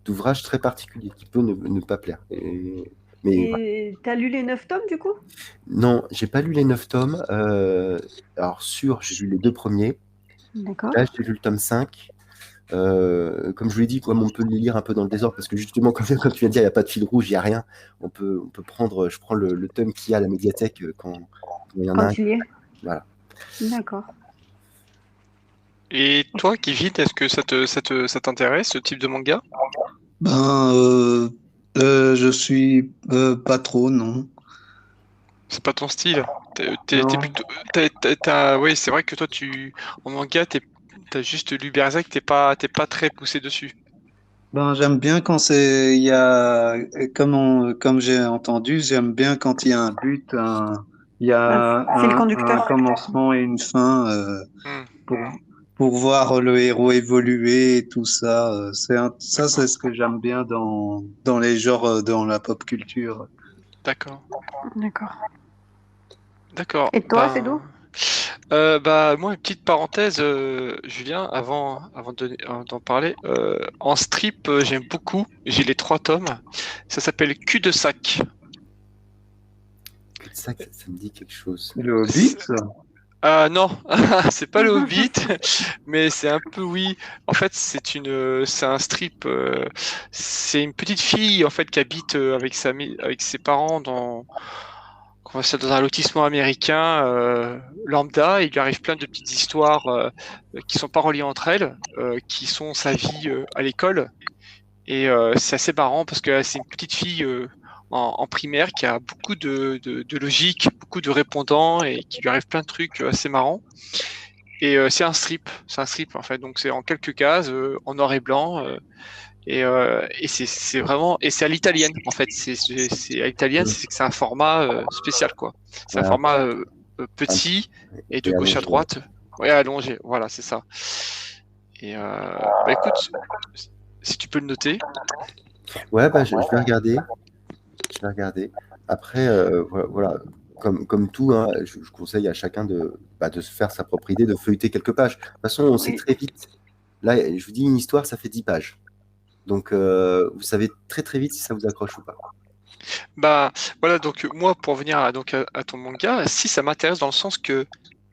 d'ouvrage très particulier qui peut ne pas plaire. Et t'as lu les 9 tomes du coup? Non, j'ai pas lu les 9 tomes. Alors j'ai lu les 2 premiers. D'accord. Là, j'ai lu le tome 5. Comme je vous l'ai dit, comme on peut les lire un peu dans le désordre, parce que justement, comme tu viens de dire, il n'y a pas de fil rouge, il n'y a rien. On peut prendre, je prends le tome qu'il y a à la médiathèque quand il y en a un. Il y est. Voilà. D'accord. Et toi, Kevin, est-ce que ça t'intéresse, ce type de manga? Je suis pas trop, non. C'est pas ton style. T'es Non. plutôt. Oui, c'est vrai que toi, en manga, t'as juste lu Berserk, t'es pas très poussé dessus. J'aime bien quand il y a, comme j'ai entendu, j'aime bien quand il y a un but, il y a fil conducteur. un commencement et une fin Hmm. pour, pour voir le héros évoluer et tout ça. Ça, c'est ce que j'aime bien dans les genres, dans la pop culture. D'accord. D'accord. Et toi, c'est d'où? Moi, une petite parenthèse, Julien, avant d'en parler. En strip, j'aime beaucoup. J'ai les 3 tomes. Ça s'appelle Cul de sac. Ça me dit quelque chose. Le Hobbit, ça. Ah non, c'est pas le Hobbit, mais c'est un peu oui. En fait, c'est un strip. C'est une petite fille en fait qui habite avec ses parents dans un lotissement américain lambda. Il lui arrive plein de petites histoires qui sont pas reliées entre elles, qui sont sa vie à l'école. Et c'est assez marrant parce que c'est une petite fille en primaire qui a beaucoup de logique, beaucoup de répondants et qui lui arrive plein de trucs assez marrants. Et c'est un strip en fait. Donc c'est en quelques cases, en noir et blanc. Et c'est vraiment, et c'est à l'italienne en fait. C'est à l'italienne, c'est que c'est un format spécial quoi. C'est un format petit et de gauche à droite. Ouais, allongé. Voilà, c'est ça. Et écoute, si tu peux le noter. Ouais, je vais regarder. Après, voilà. comme tout, hein, je conseille à chacun de se faire sa propre idée, de feuilleter quelques pages. De toute façon, on sait Oui. très vite. Là, je vous dis, une histoire, ça fait 10 pages. Donc, vous savez très très vite si ça vous accroche ou pas. Bah voilà, donc moi pour revenir à ton manga, si ça m'intéresse dans le sens que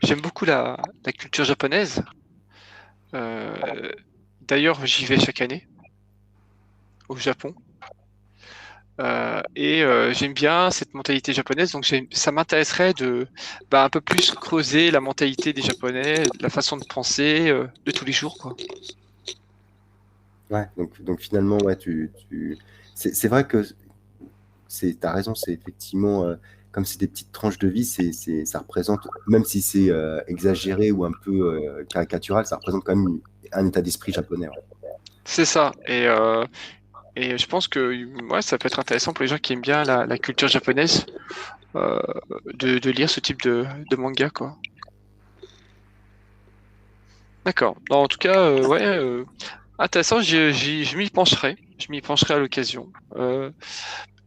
j'aime beaucoup la culture japonaise. D'ailleurs, j'y vais chaque année au Japon. J'aime bien cette mentalité japonaise, donc ça m'intéresserait de un peu plus creuser la mentalité des Japonais, la façon de penser de tous les jours, quoi. Ouais, donc finalement, ouais, c'est vrai que t'as raison, c'est effectivement, comme c'est des petites tranches de vie, ça représente, même si c'est exagéré ou un peu caricatural, ça représente quand même un état d'esprit japonais. Ouais. C'est ça. Et je pense que ouais, ça peut être intéressant pour les gens qui aiment bien la culture japonaise de lire ce type de manga, quoi. D'accord. Non, en tout cas, ouais, intéressant. Je m'y pencherai. Je m'y pencherai à l'occasion.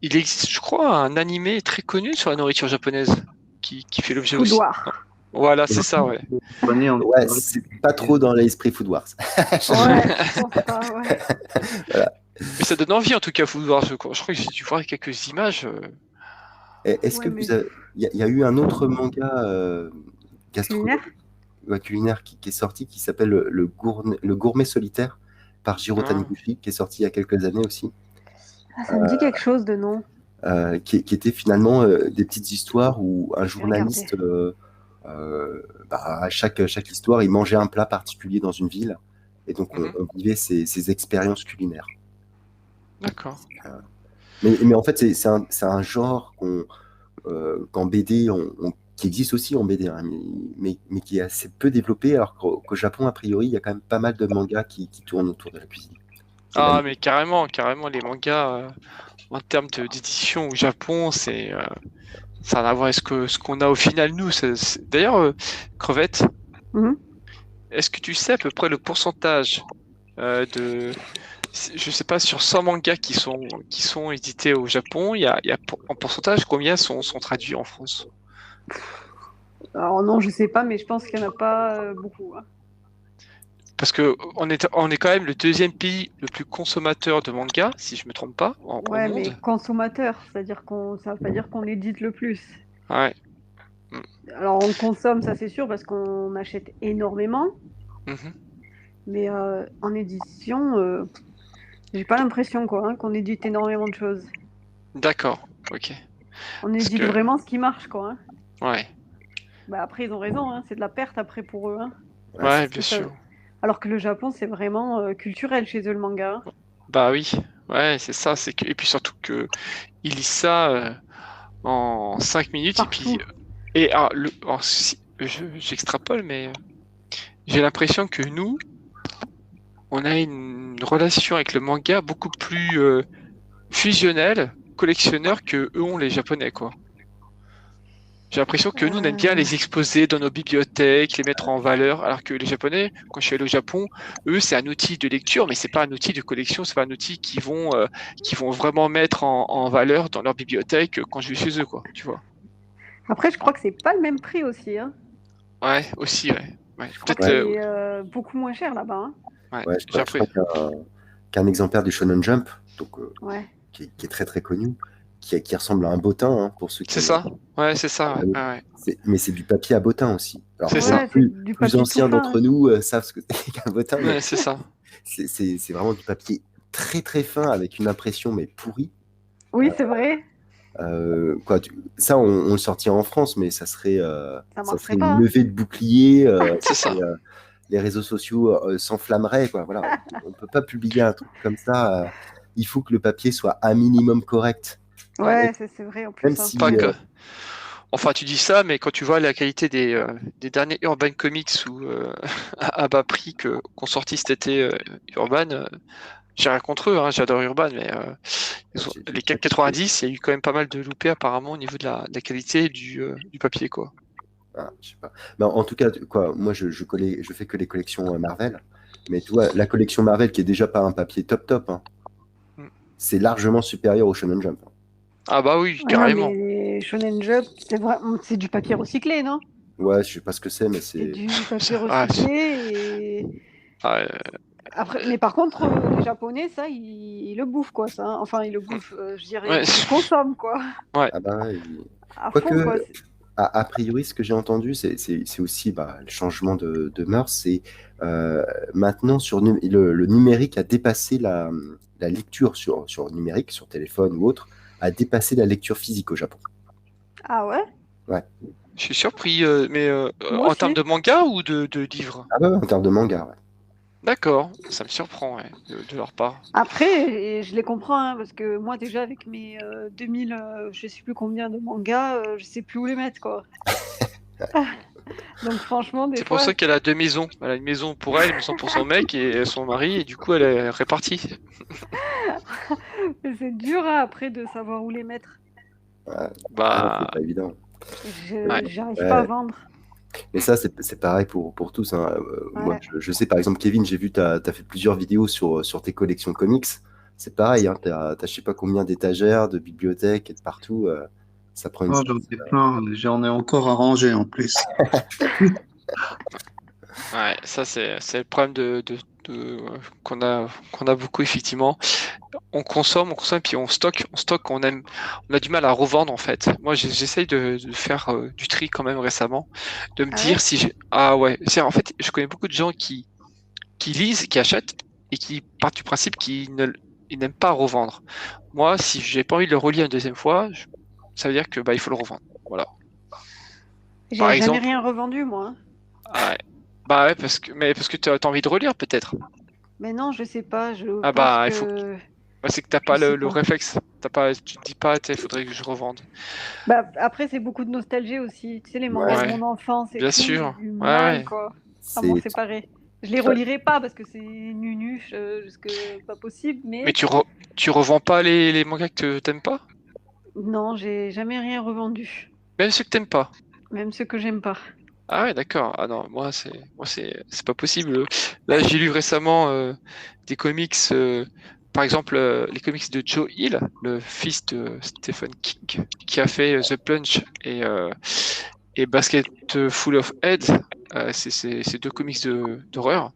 Il existe, je crois, un animé très connu sur la nourriture japonaise qui fait l'objet aussi. Foudoir. Non. Voilà, c'est ça, ouais. Ouais, c'est pas trop dans l'esprit Food Wars. Ouais, je pense pas, ouais. Voilà. Mais ça donne envie en tout cas, Food Wars. Je crois que j'ai dû voir quelques images. Est-ce Ouais, que mais- vous avez... Il y a eu un autre manga Culinaire culinaire qui est sorti, qui s'appelle le Gourmet solitaire par Jiro Ah. Taniguchi, qui est sorti il y a quelques années aussi, Ah, ça me dit quelque chose de nom. qui était finalement des petites histoires où un vais journaliste, à chaque histoire, il mangeait un plat particulier dans une ville, et donc Mhm. on vivait ses expériences culinaires. D'accord. Mais en fait, c'est un genre qu'en BD, qui existe aussi en BD, hein, mais qui est assez peu développé, alors qu'au Japon, a priori, il y a quand même pas mal de mangas qui tournent autour de la cuisine. Ah, mais carrément, les mangas en termes d'édition au Japon, ça n'a rien à voir avec ce qu'on a au final, nous. D'ailleurs, Crevette, Mhm. est-ce que tu sais à peu près le pourcentage je sais pas, sur 100 mangas qui sont édités au Japon, en pourcentage, combien sont traduits en France? Alors non, je sais pas, mais je pense qu'il n'y en a pas beaucoup, hein. Parce que on est quand même le deuxième pays le plus consommateur de mangas, si je me trompe pas, au Ouais, mais monde. consommateur, c'est-à-dire ça veut pas dire qu'on édite le plus. Ouais. Alors on consomme, ça c'est sûr, parce qu'on achète énormément, Mhm. mais en édition, j'ai pas l'impression quoi, hein, qu'on édite énormément de choses. D'accord. Ok. On Parce édite que vraiment ce qui marche, quoi, hein. ouais, Bah après, ils ont raison, hein, c'est de la perte après pour eux, hein. ouais, Parce bien que ça- sûr. Alors que le Japon, c'est vraiment culturel chez eux, le manga, hein. Bah oui. Ouais, c'est ça. Et puis surtout que ils lisent ça en 5 minutes Partout. j'extrapole, mais j'ai l'impression que nous, on a une relation avec le manga beaucoup plus fusionnelle, collectionneur que eux ont les Japonais, quoi. J'ai l'impression que nous, on aime bien les exposer dans nos bibliothèques, les mettre en valeur, alors que les Japonais, quand je suis allé au Japon, eux, c'est un outil de lecture, mais c'est pas un outil de collection, c'est pas un outil qui vont vraiment mettre en valeur dans leur bibliothèque quand je vais chez eux, quoi, tu vois. Après, je crois que c'est pas le même prix aussi, hein. Ouais, aussi, ouais. Ouais, Je crois que peut-être, c'est beaucoup moins cher là-bas, hein. ouais, Ouais, j'ai je appris. crois qu'un exemplaire du Shonen Jump, donc, Ouais. qui est très très connu, qui ressemble à un bottin, hein, pour ceux qui... C'est ça? Ouais, c'est ça, ouais. Ouais, ouais. Mais c'est du papier à bottin aussi. Alors, C'est ça. Ouais, c'est du plus papier anciens tout fin, d'entre hein. nous savent ce que c'est qu'un bottin, mais Ouais, c'est ça. c'est vraiment du papier très très fin avec une impression mais pourrie. Oui, c'est vrai. Ça, on le sortirait en France, mais ça serait marcherait une pas, hein. levée de bouclier. C'est ça. Les réseaux sociaux s'enflammeraient, quoi. Voilà. On peut pas publier un truc comme ça. Il faut que le papier soit un minimum correct. Ouais, c'est vrai en plus, Même hein. si Pas que. Enfin, tu dis ça, mais quand tu vois la qualité des derniers Urban Comics ou à bas prix qu'ont sorti cet été Urban, j'ai rien contre eux, hein, j'adore Urban, mais les 4,90, il y a eu quand même pas mal de loupés apparemment au niveau de la qualité du papier, quoi. je sais pas. Mais en tout cas, quoi, moi, je fais que les collections Marvel. Mais tu vois, la collection Marvel, qui est déjà pas un papier top, hein, Mm. c'est largement supérieur au Shonen Jump. Ah bah oui, Ah non, carrément. mais les Shonen Jump, c'est du papier recyclé, non? Ouais, je sais pas ce que c'est, mais C'est c'est. du papier Ah, recyclé et ah, après, mais par contre, les Japonais, ça, ils le bouffent, quoi, ça, hein. Enfin, ils le bouffent, je dirais, ouais, ils le consomment, quoi, Ah bah, à fond, quoi. quoique, a priori, ce que j'ai entendu, c'est aussi le changement de mœurs. C'est maintenant, le numérique a dépassé la lecture sur numérique, sur téléphone ou autre, a dépassé la lecture physique au Japon. Ah ouais? Ouais. je suis surpris, mais Moi en termes aussi. de manga ou de livres? Ah bah, en termes de manga, ouais. D'accord, ça me surprend ouais, de leur part. Après, et je les comprends, hein, parce que moi, déjà, avec mes 2000, je sais plus combien de mangas, je sais plus où les mettre, quoi. Donc, franchement, des C'est pour fois, ça qu'elle a deux maisons. Elle a une maison pour elle, une maison pour son mec et son mari, et du coup elle est répartie. c'est dur, hein, après, de savoir où les mettre. Ouais. Ah, Bah, c'est pas évident. ouais. J'arrive Ouais. pas à vendre. Mais ça, c'est pareil pour tous, hein. Moi, Ouais. je sais, par exemple, Kevin, j'ai vu, tu as fait plusieurs vidéos sur tes collections de comics. C'est pareil, hein, tu as, je sais pas combien d'étagères, de bibliothèques et de partout. Ça prend une Oh, place. j'en ai plein, j'en ai encore à ranger en plus. Ouais, ça c'est le problème qu'on a beaucoup effectivement. On consomme, puis on stocke, on a du mal à revendre en fait. Moi j'essaye de faire du tri quand même récemment, de me Ah dire ouais? si j'ai en fait je connais beaucoup de gens qui lisent, qui achètent et qui partent du principe ils n'aiment pas revendre. Moi si j'ai pas envie de le relire une deuxième fois, ça veut dire que il faut le revendre. Voilà. Par J'ai jamais exemple, rien revendu, moi, hein. ouais. Bah ouais parce que t'as envie de relire peut-être. Mais non, je sais pas, je Ah pense bah il faut que... c'est que t'as Je pas sais le pas. réflexe. Tu te dis pas, il faudrait que je revende. Bah, après, c'est beaucoup de nostalgie aussi. Tu sais, les mangas de Ouais, Ouais, mon enfance et bien tout, j'ai sûr. du Ouais, mal, ouais. quoi, à m'en c'est. séparer. Je les Ouais. relirai pas parce que c'est nunuche, jusque pas possible, Mais mais tu revends pas les mangas que t'aimes pas? non, j'ai jamais rien revendu, Même ceux que t'aimes pas? même ceux que j'aime pas. Ah ouais, d'accord. Ah non, c'est pas possible. Là, j'ai lu récemment des comics, par exemple les comics de Joe Hill, le fils de Stephen King, qui a fait The Plunge et Basket Full of Heads. C'est deux comics d'horreur.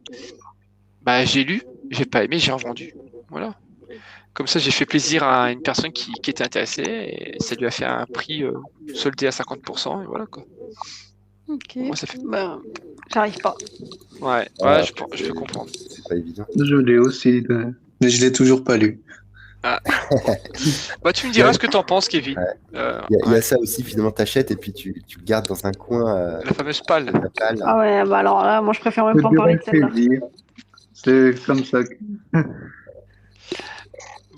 Bah, j'ai lu, j'ai pas aimé, j'ai revendu. Voilà. Comme ça, j'ai fait plaisir à une personne qui était intéressée et ça lui a fait un prix soldé à 50%. Et voilà quoi. Ok, Moi, ça fait. ben, j'arrive pas. Ouais, Voilà, je peux comprendre. c'est pas évident. Je l'ai aussi, mais je l'ai toujours pas lu. Ah. Bah, tu me Ouais, diras ce que t'en penses, Kevin. ouais. Euh, Il y ouais. a ça aussi, finalement, t'achètes et puis tu le gardes dans un coin La fameuse palle. de ta palle. Ah ouais, bah alors là, moi je préfère même C'est pas en du parler de celle-là. plaisir. C'est comme ça.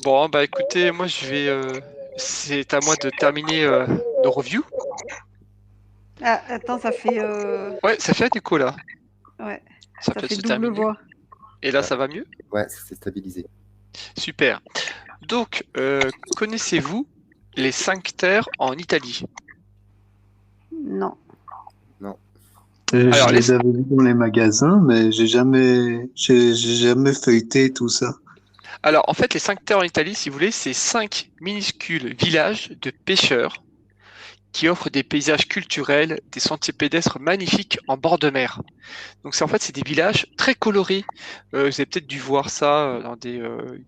Bon, bah écoutez, moi je vais. C'est à moi de terminer nos reviews. Ah, attends, ça fait, Ouais, ça fait un écho là. ouais, Ça ça peut fait se double terminer. voix. Et là, ça va mieux? Ouais, c'est stabilisé. Super. Donc, connaissez-vous les 5 terres en Italie? Non. Alors, Je les avais vus dans les magasins, mais j'ai jamais feuilleté tout ça. Alors, en fait, les 5 terres en Italie, si vous voulez, c'est 5 minuscules villages de pêcheurs qui offrent des paysages culturels, des sentiers pédestres magnifiques en bord de mer. Donc, c'est des villages très colorés. Vous avez peut-être dû voir ça dans des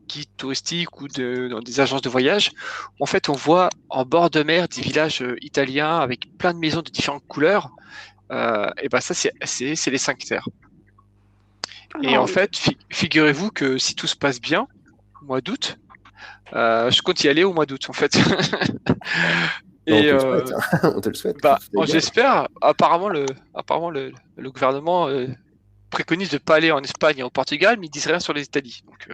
guides touristiques ou dans des agences de voyage. En fait, on voit en bord de mer des villages italiens avec plein de maisons de différentes couleurs. Et ben ça, c'est les 5 terres. Et en Alors, fait, figurez-vous que si tout se passe bien, au mois d'août, je compte y aller au mois d'août, en fait. Non, on Et te le souhaite, hein. On te le souhaite. bah, C'est bien. j'espère. Apparemment, le gouvernement préconise de ne pas aller en Espagne et au Portugal, mais ils disent rien sur les Italies. Donc,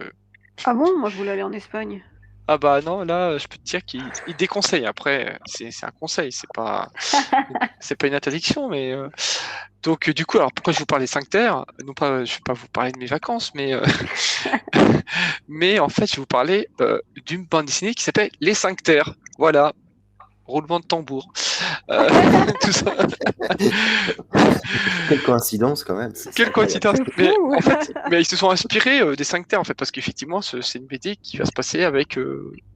ah bon, moi je voulais aller en Espagne. ah bah non, là, je peux te dire qu'ils déconseillent. Après, c'est un conseil, c'est pas une interdiction, mais donc du coup, alors pourquoi je vous parle des 5 terres? Non pas, je vais pas vous parler de mes vacances, mais mais en fait, je vais vous parler d'une bande dessinée qui s'appelle Les 5 terres. Voilà. roulement de tambour, tout ça. Quelle coïncidence quand même. Quelle coïncidence. C'est fou. Mais ils se sont inspirés des 5 terres en fait, parce qu'effectivement c'est une BD qui va se passer avec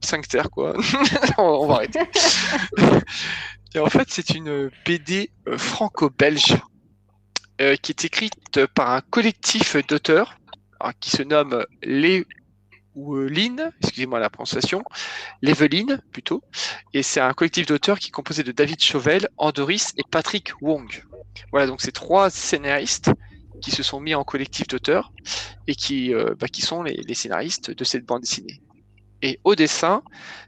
5 terres quoi. On va arrêter. Et en fait c'est une BD franco-belge qui est écrite par un collectif d'auteurs qui se nomme Levelyne, excusez-moi la prononciation, Levelyne plutôt, et c'est un collectif d'auteurs qui est composé de David Chauvel, Andoris et Patrick Wong. Voilà, donc c'est 3 scénaristes qui se sont mis en collectif d'auteurs et qui sont les scénaristes de cette bande dessinée. Et au dessin,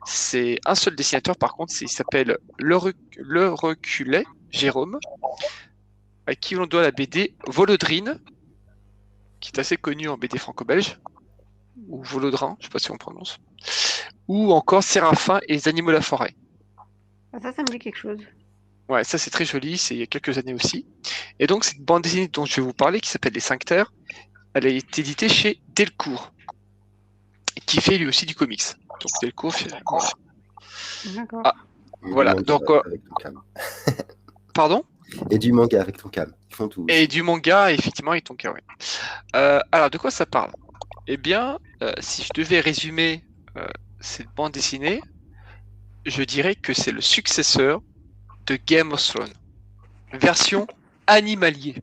c'est un seul dessinateur par contre, il s'appelle Le Reculet, Jérôme, à qui l'on doit la BD Volodrine, qui est assez connue en BD franco-belge, ou Volodrin, je ne sais pas si on prononce, ou encore Séraphin et les animaux de la forêt. Ça me dit quelque chose. Ouais, ça c'est très joli, c'est il y a quelques années aussi. Et donc cette bande dessinée dont je vais vous parler, qui s'appelle Les 5 terres, elle a été éditée chez Delcourt, qui fait lui aussi du comics. Donc Delcourt fait... Voilà. D'accord. Ah, voilà, donc... Avec ton cam. Pardon ? Et du manga avec ton cam. Ils font tout. Et du manga, effectivement, et ton cas, ouais. Alors, de quoi ça parle ? Eh bien, si je devais résumer cette bande dessinée, je dirais que c'est le successeur de Game of Thrones, version animalier,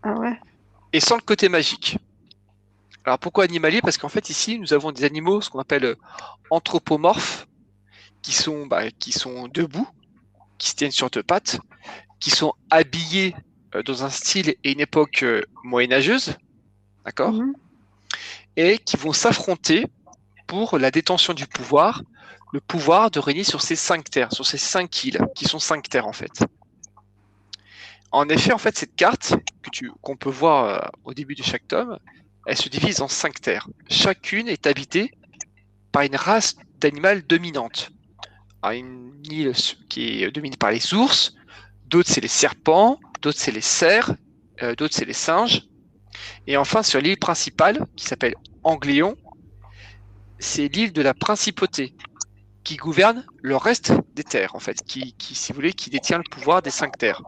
Ah ouais. et sans le côté magique. Alors, pourquoi animalier ? Parce qu'en fait, ici, nous avons des animaux, ce qu'on appelle anthropomorphes, qui sont debout, qui se tiennent sur 2 pattes, qui sont habillés dans un style et une époque moyenâgeuse, d'accord ? Mhm. Et qui vont s'affronter pour la détention du pouvoir, le pouvoir de régner sur ces 5 terres, sur ces 5 îles, qui sont 5 terres en fait. En effet, cette carte qu'on peut voir au début de chaque tome, elle se divise en 5 terres. Chacune est habitée par une race d'animal dominante. Alors, une île qui est dominée par les ours, d'autres c'est les serpents, d'autres c'est les cerfs, d'autres c'est les singes. Et enfin, sur l'île principale, qui s'appelle Angléon, c'est l'île de la principauté, qui gouverne le reste des terres, en fait, qui si vous voulez, qui détient le pouvoir des 5 terres.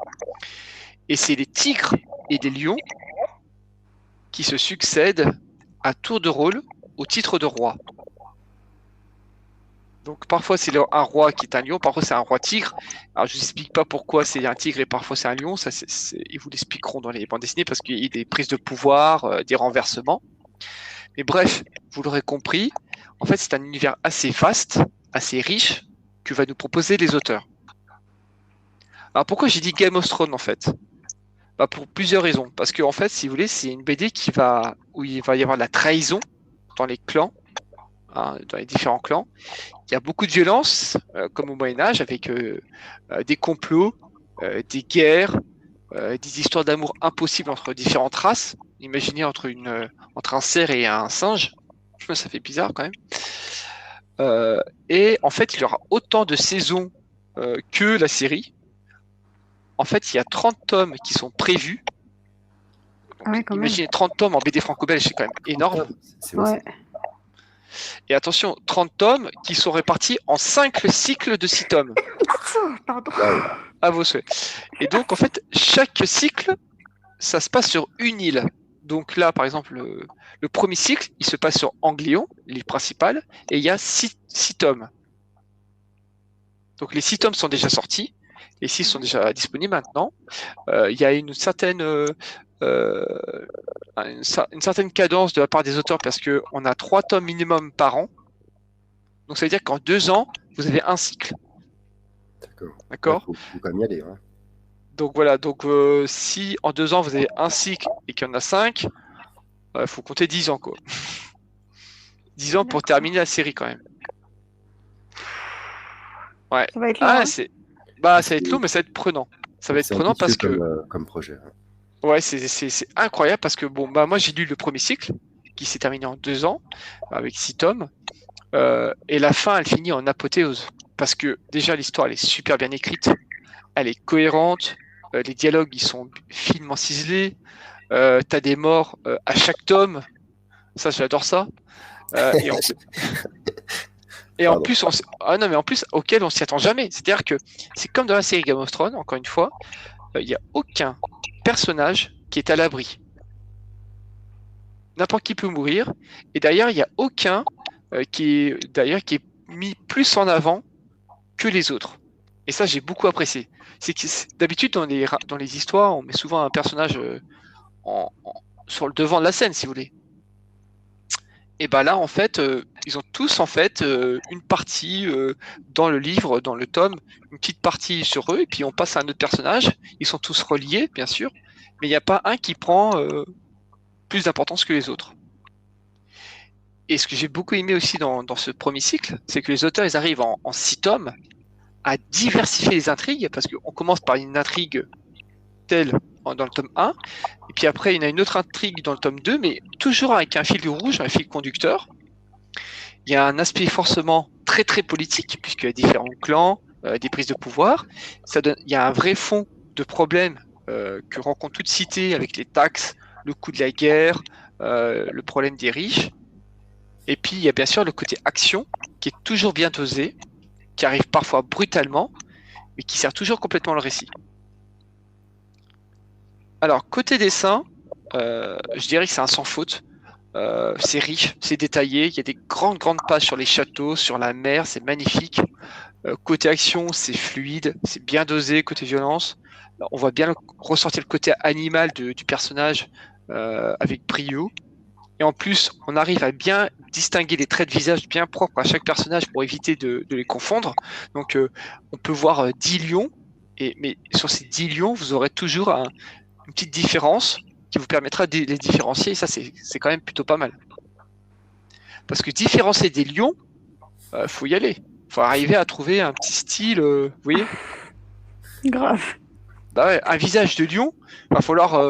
Et c'est les tigres et les lions qui se succèdent à tour de rôle au titre de roi. Donc parfois c'est un roi qui est un lion, parfois c'est un roi tigre. Alors je ne vous explique pas pourquoi c'est un tigre et parfois c'est un lion, ça ils vous l'expliqueront dans les bandes dessinées parce qu'il y a des prises de pouvoir, des renversements. Mais bref, vous l'aurez compris, en fait c'est un univers assez vaste, assez riche que va nous proposer les auteurs. Alors pourquoi j'ai dit Game of Thrones en fait ? Pour plusieurs raisons. Parce que en fait, si vous voulez, c'est une BD où il va y avoir de la trahison dans les clans, dans les différents clans. Il y a beaucoup de violence, comme au Moyen-Âge, avec des complots, des guerres, des histoires d'amour impossibles entre différentes races. Imaginez entre un cerf et un singe. Ça fait bizarre quand même. Et en fait, il y aura autant de saisons que la série. En fait, il y a 30 tomes qui sont prévus. Ah ouais, quand même. Imaginez 30 tomes en BD franco-belge, c'est quand même énorme. C'est aussi. Ouais. Et attention, 30 tomes qui sont répartis en 5 cycles de 6 tomes. Pardon. À vos souhaits. Et donc, en fait, chaque cycle, ça se passe sur une île. Donc là, par exemple, le premier cycle, il se passe sur Angléon, l'île principale, et il y a 6 tomes. Donc les 6 tomes sont déjà sortis. Les 6 sont déjà disponibles maintenant. Il y a une certaine cadence de la part des auteurs parce qu'on a 3 tomes minimum par an. Donc ça veut dire qu'en 2 ans, vous avez un cycle. D'accord. Il faut quand même y aller. Hein. Donc voilà, si en 2 ans vous avez un cycle et qu'il y en a 5, il faut compter 10 ans quoi. 10 ans pour terminer la série quand même. Ouais. Ça va être long. Hein. Ça va être long, mais ça va être prenant. Ça va être prenant parce que. Comme projet. Ouais, c'est incroyable parce que moi j'ai lu le premier cycle qui s'est terminé en 2 ans avec 6 tomes et la fin elle finit en apothéose parce que déjà l'histoire elle est super bien écrite, elle est cohérente, les dialogues ils sont finement ciselés, t'as des morts à chaque tome, ça j'adore ça. Et Et en Pardon. plus, non, mais en plus, auquel on s'y attend jamais. C'est-à-dire que c'est comme dans la série Game of Thrones, encore une fois, il n'y a aucun personnage qui est à l'abri. N'importe qui peut mourir. Et d'ailleurs, il n'y a aucun qui est mis plus en avant que les autres. Et ça, j'ai beaucoup apprécié. D'habitude, dans les histoires, on met souvent un personnage sur le devant de la scène, si vous voulez. Et bah là, en fait, ils ont tous en fait une partie dans le livre, dans le tome, une petite partie sur eux, et puis on passe à un autre personnage. Ils sont tous reliés, bien sûr, mais il n'y a pas un qui prend plus d'importance que les autres. Et ce que j'ai beaucoup aimé aussi dans ce premier cycle, c'est que les auteurs, ils arrivent en 6 tomes à diversifier les intrigues, parce qu'on commence par une intrigue telle dans le tome 1, et puis après il y a une autre intrigue dans le tome 2, mais toujours avec un fil rouge, un fil conducteur. Il y a un aspect forcément très très politique, puisqu'il y a différents clans, des prises de pouvoir. Il y a un vrai fond de problèmes que rencontre toute cité avec les taxes, le coût de la guerre, le problème des riches. Et puis il y a bien sûr le côté action, qui est toujours bien dosé, qui arrive parfois brutalement, mais qui sert toujours complètement le récit. Alors, côté dessin, je dirais que c'est un sans faute. C'est riche, c'est détaillé. Il y a des grandes pages sur les châteaux, sur la mer, c'est magnifique. Côté action, c'est fluide, c'est bien dosé. Côté violence, on voit bien ressortir le côté animal du personnage avec brio. Et en plus, on arrive à bien distinguer les traits de visage bien propres à chaque personnage pour éviter de les confondre. Donc, on peut voir 10 lions, mais sur ces 10 lions, vous aurez toujours une petite différence qui vous permettra de les différencier. Et ça, c'est quand même plutôt pas mal. Parce que différencier des lions, faut y aller. Faut arriver à trouver un petit style, vous voyez. Grave. Bah ouais, un visage de lion, il va falloir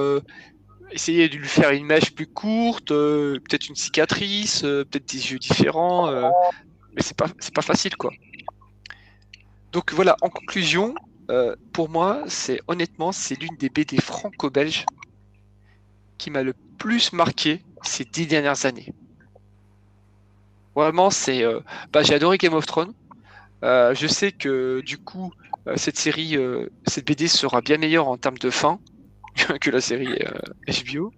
essayer de lui faire une mèche plus courte, peut-être une cicatrice, peut-être des yeux différents, mais c'est pas facile, quoi. Donc voilà, en conclusion, pour moi, honnêtement, c'est l'une des BD franco-belges qui m'a le plus marqué ces 10 dernières années. Vraiment, j'ai adoré Game of Thrones. Je sais que du coup, cette BD sera bien meilleure en termes de fin que la série HBO.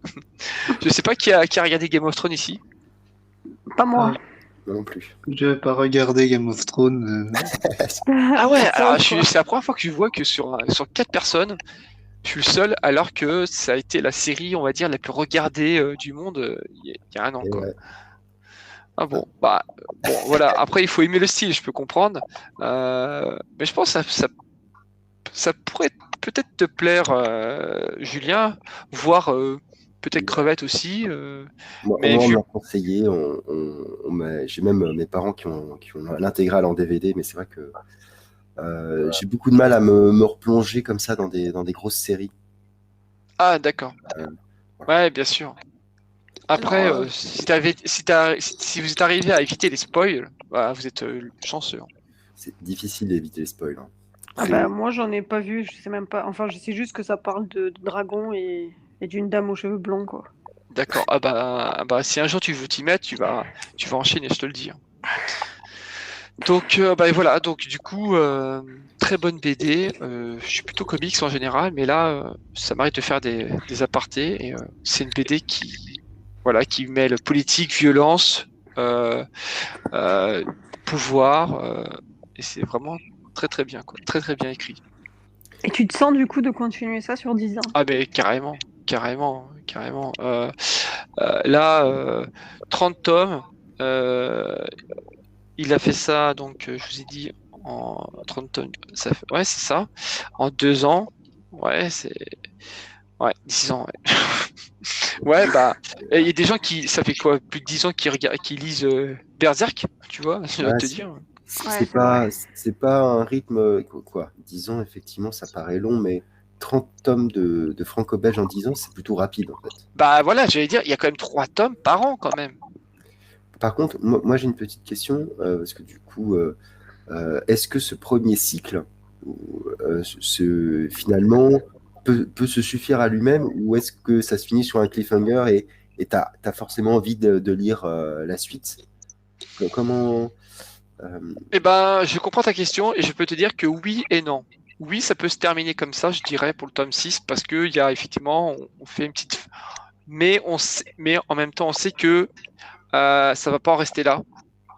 Je sais pas qui a regardé Game of Thrones ici. Pas moi. Non plus. Je vais pas regarder Game of Thrones. Ah ouais, alors quoi. c'est la première fois que je vois que sur 4 personnes, je suis le seul, alors que ça a été la série, on va dire, la plus regardée du monde il y a un an, Et quoi. ouais. Ah bon, voilà. Après, il faut aimer le style, je peux comprendre. Mais je pense que ça pourrait peut-être te plaire, Julien, voire peut-être Crevette aussi. Moi, Mais on vu... m'a conseillé. J'ai même mes parents qui ont l'intégrale en DVD, mais c'est vrai que j'ai beaucoup de mal à me replonger comme ça dans des grosses séries. Ah, d'accord. Ouais, bien sûr. Après, Alors, si vous êtes arrivé à éviter les spoils, bah, vous êtes chanceux. C'est difficile d'éviter les spoils. Hein. ah bah, moi, j'en ai pas vu, je sais même pas. Enfin, je sais juste que ça parle de dragons et d'une dame aux cheveux blonds, quoi. D'accord. Ah bah, si un jour tu veux t'y mettre, tu vas enchaîner, je te le dis. Hein. Donc, bah voilà. Donc, du coup, très bonne BD. Je suis plutôt comics en général, mais là, ça m'arrête de faire des apartés. Et c'est une BD qui mêle politique, violence, pouvoir, et c'est vraiment très très bien, quoi. Très très bien écrit. Et tu te sens du coup de continuer ça sur 10 ans? Ah mais carrément. Là, 30 tomes. Il a fait ça, donc je vous ai dit, en 30 tomes. Ouais, c'est ça. En 2 ans. Ouais, 10 ans. Ouais. Ouais, bah, il y a des gens ça fait quoi, plus de 10 ans qui lisent Berserk, tu vois, je vais Ouais, te dire. c'est pas un rythme, quoi. 10 ans, effectivement, ça paraît long, mais 30 tomes de franco-belge en 10 ans, c'est plutôt rapide, en fait. Bah voilà, j'allais dire, il y a quand même 3 tomes par an, quand même. Par contre, moi j'ai une petite question, parce que du coup, est-ce que ce premier cycle, finalement, peut se suffire à lui-même, ou est-ce que ça se finit sur un cliffhanger et tu as forcément envie de lire la suite? Comment Eh ben, je comprends ta question et je peux te dire que oui et non. Oui, ça peut se terminer comme ça, je dirais, pour le tome 6, parce qu'il y a effectivement, on fait une petite. Mais en même temps, on sait que ça va pas en rester là,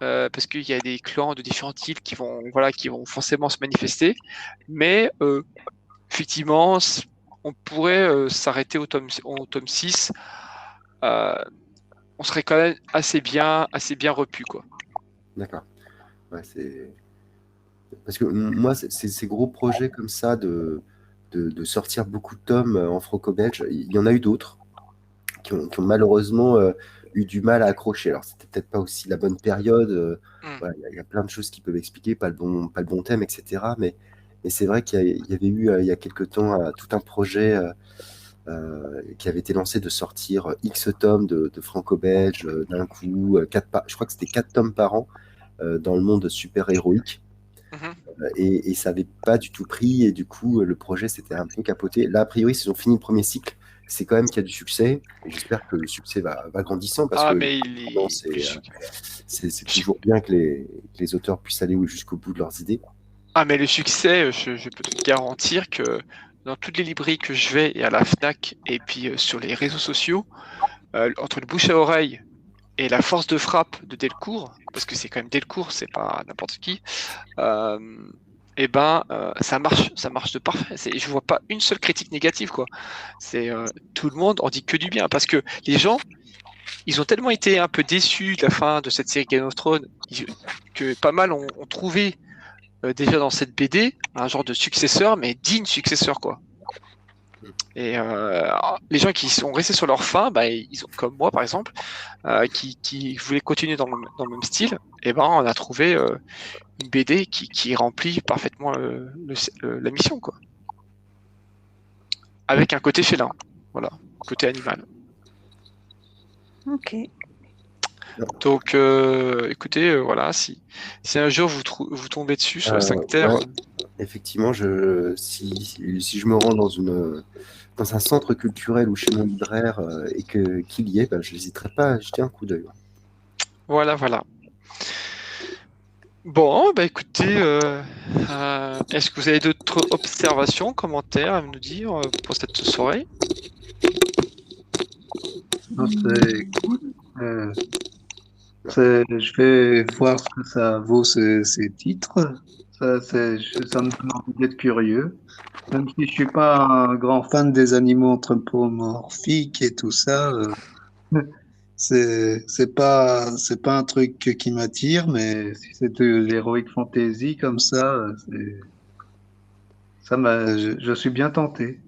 parce qu'il y a des clans de différentes îles qui vont forcément se manifester. Mais effectivement, on pourrait s'arrêter au tome 6. euh, on serait quand même assez bien repu, quoi. D'accord. Ouais, parce que moi, ces gros projets comme ça de sortir beaucoup de tomes en franco-belge, il y en a eu d'autres qui ont malheureusement eu du mal à accrocher. Alors, c'était peut-être pas aussi la bonne période. Voilà, il y a plein de choses qui peuvent expliquer, pas le bon thème, etc. Mais c'est vrai qu'il y avait eu, il y a quelque temps, tout un projet qui avait été lancé de sortir X tomes de franco-belge d'un coup, je crois que c'était 4 tomes par an dans le monde super-héroïque. Mhm. Et ça n'avait pas du tout pris, et du coup, le projet s'était un peu capoté. Là, a priori, ils ont fini le premier cycle. C'est quand même qu'il y a du succès, et j'espère que le succès va grandissant, parce Ah, que mais vraiment, c'est toujours bien que les auteurs puissent aller jusqu'au bout de leurs idées. Ah, mais le succès, je peux te garantir que dans toutes les librairies que je vais et à la Fnac et puis sur les réseaux sociaux, entre le bouche à oreille et la force de frappe de Delcourt, parce que c'est quand même Delcourt, c'est pas n'importe qui, euh, ça marche de parfait. Je vois pas une seule critique négative, quoi. Tout le monde en dit que du bien, parce que les gens, ils ont tellement été un peu déçus de la fin de cette série Game of Thrones que pas mal ont trouvé déjà dans cette BD un genre de successeur, mais digne successeur, quoi. Et les gens qui sont restés sur leur faim, bah, ils ont, comme moi par exemple, qui voulaient continuer dans le même style, et ben on a trouvé une BD qui remplit parfaitement la mission, quoi. Avec un côté félin, voilà, côté animal. Ok. Donc, écoutez, voilà, si un jour vous tombez dessus sur les 5 terres, Ouais, effectivement, si je me rends dans un centre culturel ou chez mon libraire et qu'il y est, ben, je n'hésiterai pas à jeter un coup d'œil. voilà, voilà. Bon, bah écoutez, est-ce que vous avez d'autres observations, commentaires à nous dire pour cette soirée? Non, c'est cool. Je vais voir ce que ça vaut ces titres. Ça me donne envie d'être curieux. Même si je suis pas un grand fan des animaux anthropomorphiques et tout ça, c'est pas un truc qui m'attire, mais si c'est de l'heroic fantasy comme ça, je suis bien tenté.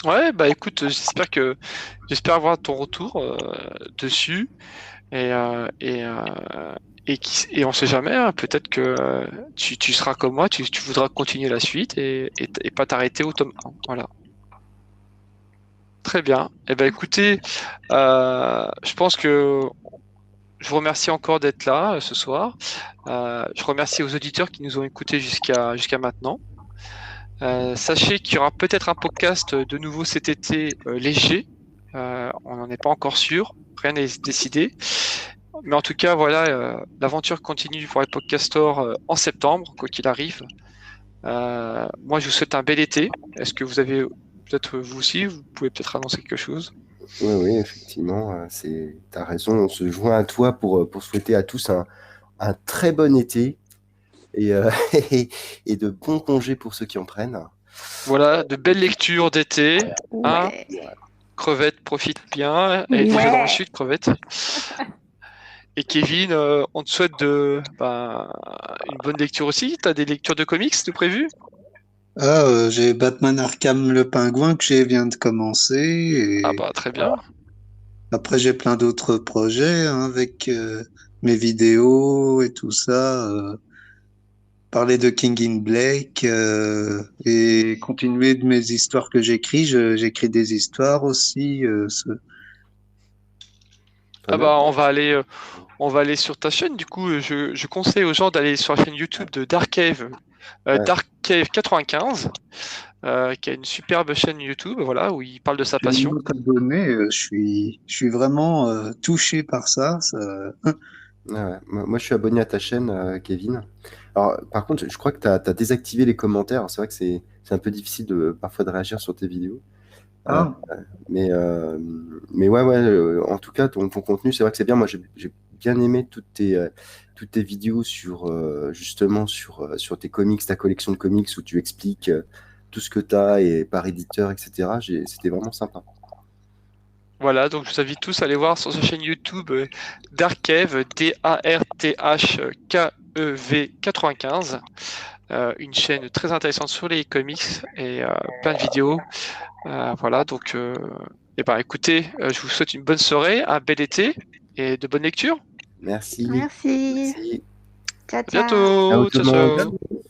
Ouais, bah écoute, j'espère avoir ton retour dessus et on sait jamais, hein, peut-être que tu seras comme moi, tu voudras continuer la suite et pas t'arrêter au tome 1. Voilà. Très bien. Eh ben écoutez, je pense que je vous remercie encore d'être là ce soir. Je remercie aux auditeurs qui nous ont écoutés jusqu'à maintenant. Sachez qu'il y aura peut-être un podcast de nouveau cet été léger. On n'en est pas encore sûr, rien n'est décidé. Mais en tout cas, voilà, l'aventure continue pour les podcasters en septembre, quoi qu'il arrive. Moi, je vous souhaite un bel été. Est-ce que vous avez, peut-être vous aussi, vous pouvez peut-être annoncer quelque chose? Oui, oui, effectivement, t'as raison. On se joint à toi pour souhaiter à tous un très bon été et, et de bons congés pour ceux qui en prennent. Voilà, de belles lectures d'été. Hein, Ouais. Crevette, profite bien. Elle est déjà dans le Ouais. sud, Crevette. Et Kevin, on te souhaite une bonne lecture aussi. Tu as des lectures de comics de prévues? Ah, j'ai Batman Arkham le Pingouin que je viens de commencer Ah et bah très bien. après j'ai plein d'autres projets hein, avec mes vidéos et tout ça. Parler de King in Black et continuer de mes histoires que j'écris. J'écris des histoires aussi. Très Ah bien. bah on va aller sur ta chaîne. Du coup, je conseille aux gens d'aller sur la chaîne YouTube de Ouais. Dark Cave 95, qui a une superbe chaîne YouTube, voilà, où il parle de sa J'ai une passion. note abonnée. Je suis vraiment touché par ça. Ouais. Moi, je suis abonné à ta chaîne, Kevin. Alors, par contre, je crois que tu as désactivé les commentaires. C'est vrai que c'est un peu difficile parfois de réagir sur tes vidéos. Euh, Ah, mais, euh, mais ouais, en tout cas, ton contenu, c'est vrai que c'est bien. Moi, j'ai bien aimé toutes tes vidéos justement sur tes comics, ta collection de comics où tu expliques tout ce que tu as et par éditeur, etc. C'était vraiment sympa. Voilà, donc je vous invite tous à aller voir sur sa chaîne YouTube Darkev, DARTHKEV 95, une chaîne très intéressante sur les comics et plein de vidéos. Voilà, donc eh ben, écoutez, je vous souhaite une bonne soirée, un bel été et de bonnes lectures. Merci. Merci. Merci. Ciao, À ciao. Ciao bientôt, tout ciao le monde. ciao.